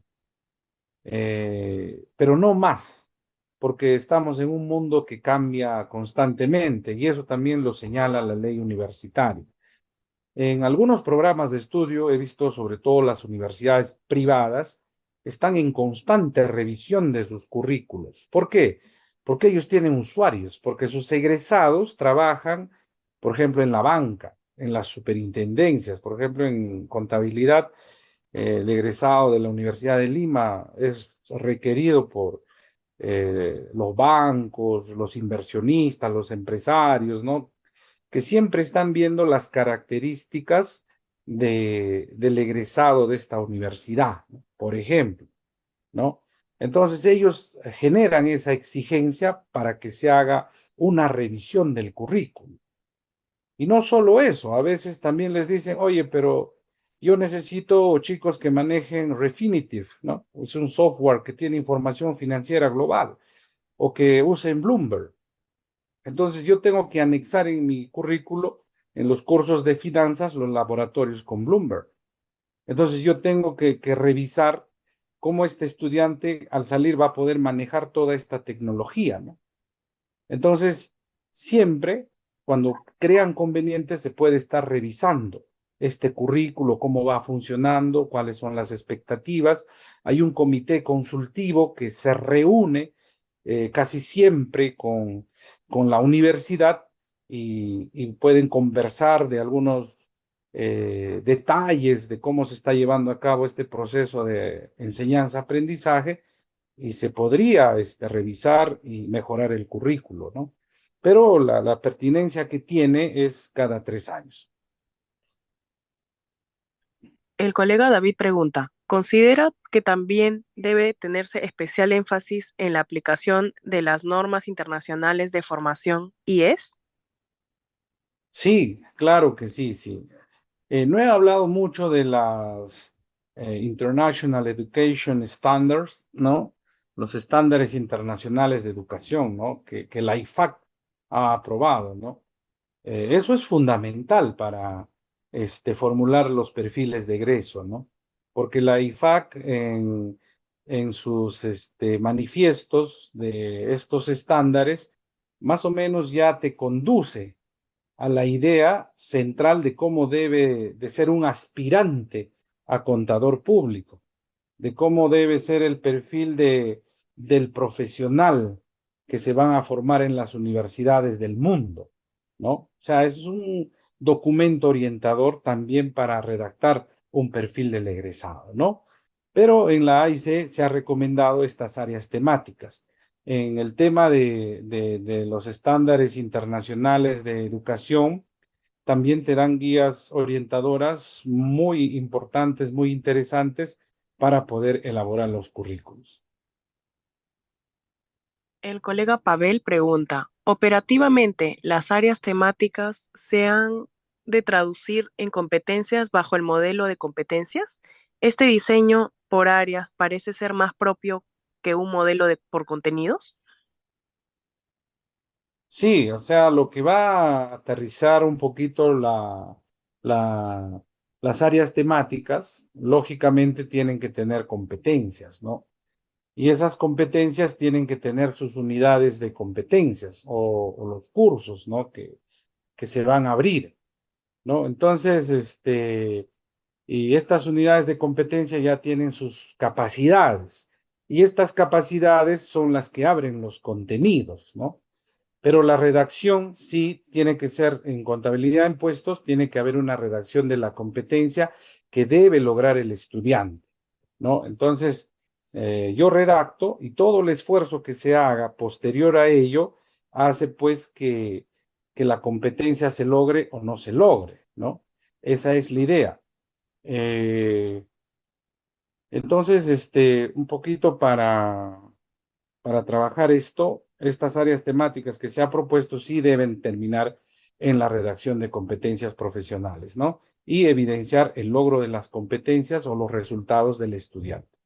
pero no más, porque estamos en un mundo que cambia constantemente y eso también lo señala la ley universitaria. En algunos programas de estudio he visto, sobre todo las universidades privadas, están en constante revisión de sus currículos. ¿Por qué? Porque ellos tienen usuarios, porque sus egresados trabajan, por ejemplo, en la banca, en las superintendencias, por ejemplo, en contabilidad. El egresado de la Universidad de Lima es requerido por los bancos, los inversionistas, los empresarios, ¿no? Que siempre están viendo las características del egresado de esta universidad, ¿no? Por ejemplo, ¿no? Entonces ellos generan esa exigencia para que se haga una revisión del currículum. Y no solo eso, a veces también les dicen, oye, pero yo necesito chicos que manejen Refinitiv, ¿no? Es un software que tiene información financiera global o que usen Bloomberg. Entonces yo tengo que anexar en mi currículo, en los cursos de finanzas, los laboratorios con Bloomberg. Entonces yo tengo que revisar cómo este estudiante al salir va a poder manejar toda esta tecnología, ¿no? Entonces, siempre cuando crean conveniente se puede estar revisando este currículo, cómo va funcionando, cuáles son las expectativas. Hay un comité consultivo que se reúne casi siempre con la universidad y pueden conversar de algunos detalles de cómo se está llevando a cabo este proceso de enseñanza-aprendizaje y se podría revisar y mejorar el currículo, ¿no? Pero la pertinencia que tiene es cada 3 años. El colega David pregunta, ¿considera que también debe tenerse especial énfasis en la aplicación de las normas internacionales de formación IES? Sí, claro que sí, sí. No he hablado mucho de las International Education Standards, ¿no? Los estándares internacionales de educación, ¿no? Que la IFAC ha aprobado, ¿no? Eso es fundamental para formular los perfiles de egreso, ¿no? Porque la IFAC en sus manifiestos de estos estándares, más o menos ya te conduce a la idea central de cómo debe de ser un aspirante a contador público. de cómo debe ser el perfil del profesional que se van a formar en las universidades del mundo, ¿no? O sea, es un documento orientador también para redactar un perfil del egresado, ¿no? Pero en la AIC se ha recomendado estas áreas temáticas. En el tema de los estándares internacionales de educación, también te dan guías orientadoras muy importantes, muy interesantes para poder elaborar los currículos. El colega Pavel pregunta, operativamente, ¿las áreas temáticas se han de traducir en competencias bajo el modelo de competencias? ¿Este diseño por áreas parece ser más propio que un modelo por contenidos? Sí, o sea, lo que va a aterrizar un poquito las áreas temáticas, lógicamente tienen que tener competencias, ¿no? Y esas competencias tienen que tener sus unidades de competencias o los cursos, ¿no? Que se van a abrir, ¿no? Entonces, y estas unidades de competencia ya tienen sus capacidades. Y estas capacidades son las que abren los contenidos, ¿no? Pero la redacción sí tiene que ser, en contabilidad de impuestos, tiene que haber una redacción de la competencia que debe lograr el estudiante, ¿no? Entonces, yo redacto y todo el esfuerzo que se haga posterior a ello hace pues que la competencia se logre o no se logre, ¿no? Esa es la idea. Eh, entonces, un poquito para trabajar esto, estas áreas temáticas que se ha propuesto sí deben terminar en la redacción de competencias profesionales, ¿no? Y evidenciar el logro de las competencias o los resultados del estudiante.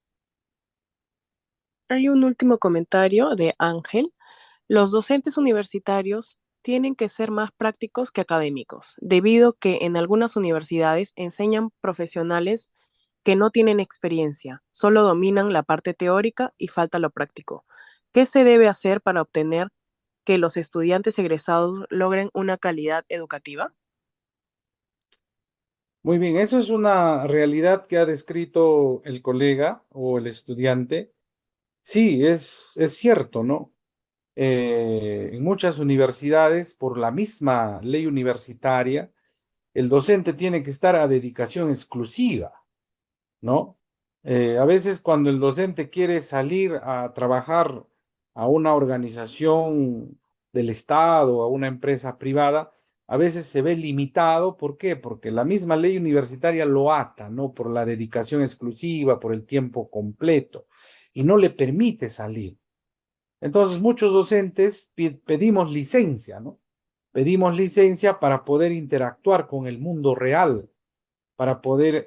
Hay un último comentario de Ángel. Los docentes universitarios tienen que ser más prácticos que académicos, debido que en algunas universidades enseñan profesionales que no tienen experiencia, solo dominan la parte teórica y falta lo práctico. ¿Qué se debe hacer para obtener que los estudiantes egresados logren una calidad educativa? Muy bien, eso es una realidad que ha descrito el colega o el estudiante. Sí, es cierto, ¿no? En muchas universidades, por la misma ley universitaria, el docente tiene que estar a dedicación exclusiva, ¿no? A veces cuando el docente quiere salir a trabajar a una organización del Estado, a una empresa privada, a veces se ve limitado. ¿Por qué? Porque la misma ley universitaria lo ata, ¿no? Por la dedicación exclusiva, por el tiempo completo, y no le permite salir. Entonces, muchos docentes pedimos licencia, ¿no? Pedimos licencia para poder interactuar con el mundo real, para poder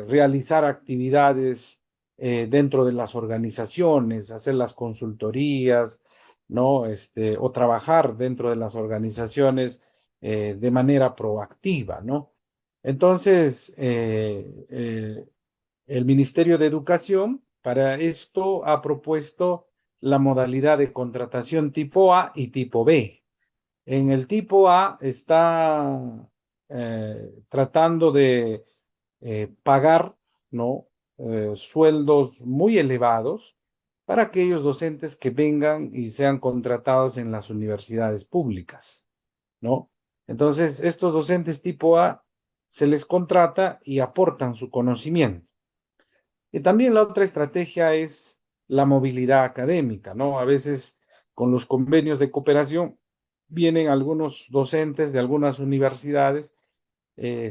realizar actividades dentro de las organizaciones, hacer las consultorías, ¿no? O trabajar dentro de las organizaciones de manera proactiva, ¿no? Entonces, el Ministerio de Educación para esto ha propuesto la modalidad de contratación tipo A y tipo B. En el tipo A está tratando de pagar, ¿no? Sueldos muy elevados para aquellos docentes que vengan y sean contratados en las universidades públicas, ¿no? Entonces, estos docentes tipo A se les contrata y aportan su conocimiento. Y también la otra estrategia es la movilidad académica, ¿no? A veces con los convenios de cooperación vienen algunos docentes de algunas universidades,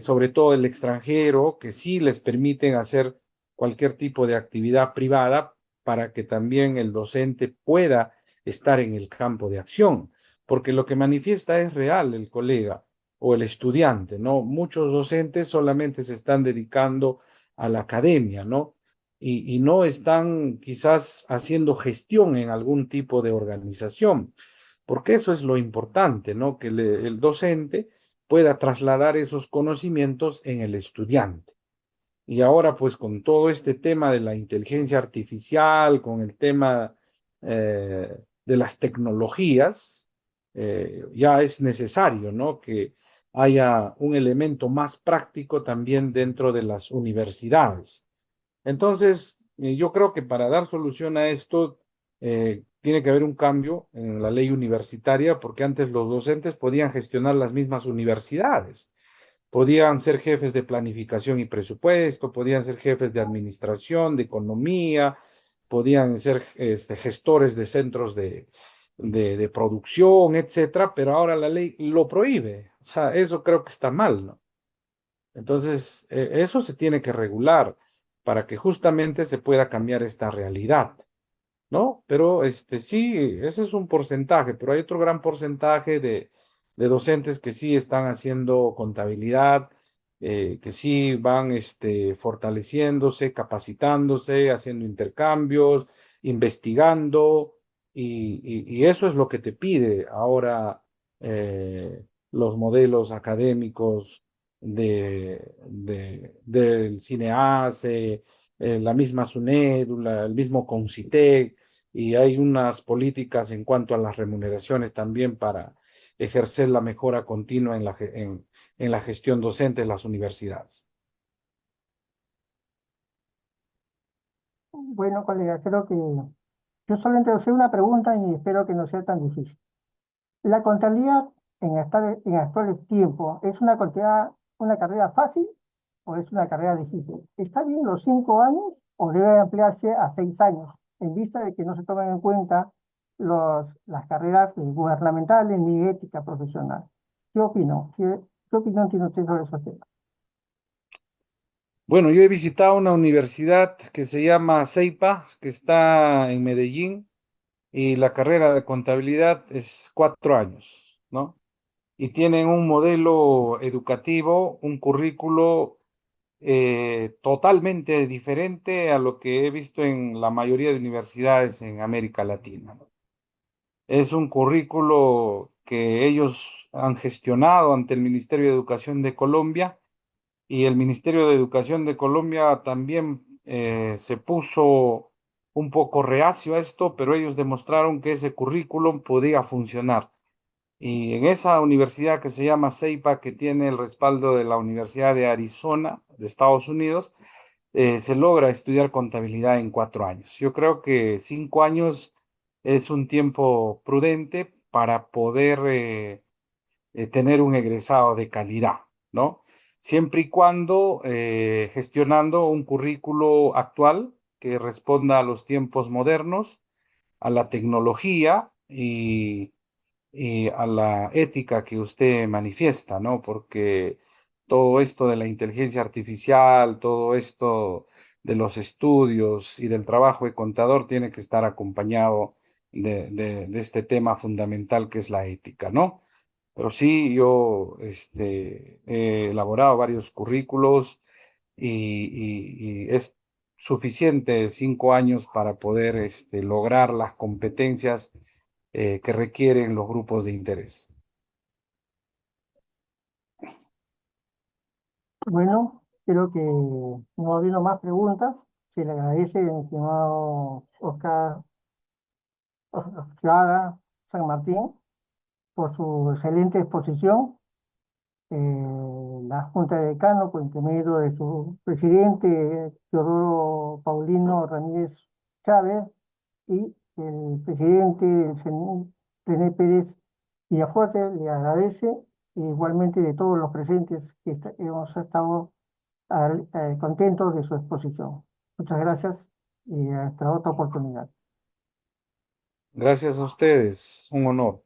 sobre todo el extranjero, que sí les permiten hacer cualquier tipo de actividad privada para que también el docente pueda estar en el campo de acción, porque lo que manifiesta es real el colega o el estudiante, ¿no? Muchos docentes solamente se están dedicando a la academia, ¿no? Y no están quizás haciendo gestión en algún tipo de organización, porque eso es lo importante, ¿no? Que el docente pueda trasladar esos conocimientos en el estudiante. Y ahora, pues, con todo este tema de la inteligencia artificial, con el tema de las tecnologías, ya es necesario, ¿no? Que haya un elemento más práctico también dentro de las universidades. Entonces, yo creo que para dar solución a esto tiene que haber un cambio en la ley universitaria, porque antes los docentes podían gestionar las mismas universidades. Podían ser jefes de planificación y presupuesto, podían ser jefes de administración, de economía, podían ser gestores de centros de producción, etcétera, pero ahora la ley lo prohíbe. O sea, eso creo que está mal, ¿no? Entonces, eso se tiene que regular para que justamente se pueda cambiar esta realidad, ¿no? Pero sí, ese es un porcentaje, pero hay otro gran porcentaje de docentes que sí están haciendo contabilidad, que sí van fortaleciéndose, capacitándose, haciendo intercambios, investigando, y eso es lo que te pide ahora los modelos académicos del CINEASE, la misma SUNEDU, el mismo CONCITEC, y hay unas políticas en cuanto a las remuneraciones también para ejercer la mejora continua en la gestión docente de las universidades. Bueno, colega, creo que yo solamente hacer una pregunta y espero que no sea tan difícil. ¿La contabilidad en actuales tiempos es una carrera fácil o es una carrera difícil? ¿Está bien los 5 años o debe ampliarse a 6 años en vista de que no se tomen en cuenta las carreras gubernamentales ni ética profesional? ¿Qué opino? ¿Qué opinión tiene usted sobre esos temas? Bueno, yo he visitado una universidad que se llama CEIPA, que está en Medellín, y la carrera de contabilidad es 4 años, ¿no? Y tienen un modelo educativo, un currículo totalmente diferente a lo que he visto en la mayoría de universidades en América Latina, ¿no? Es un currículo que ellos han gestionado ante el Ministerio de Educación de Colombia, y el Ministerio de Educación de Colombia también se puso un poco reacio a esto, pero ellos demostraron que ese currículum podía funcionar. Y en esa universidad que se llama CEIPA, que tiene el respaldo de la Universidad de Arizona, de Estados Unidos, se logra estudiar contabilidad en 4 años. Yo creo que 5 años es un tiempo prudente para poder tener un egresado de calidad, ¿no? Siempre y cuando gestionando un currículo actual que responda a los tiempos modernos, a la tecnología y a la ética que usted manifiesta, ¿no? Porque todo esto de la inteligencia artificial, todo esto de los estudios y del trabajo de contador tiene que estar acompañado de este tema fundamental que es la ética, ¿no? Pero sí, yo he elaborado varios currículos y es suficiente 5 años para poder lograr las competencias que requieren los grupos de interés. Bueno, creo que no ha habido más preguntas. Se le agradece, mi estimado Oscar San Martín, por su excelente exposición. La Junta de Decano, por intermedio de su presidente, Teodoro Paulino Ramírez Chávez, y el presidente del CENI, René Pérez Villafuerte, le agradece, e igualmente de todos los presentes que hemos estado contentos de su exposición. Muchas gracias y hasta otra oportunidad. Gracias a ustedes, un honor.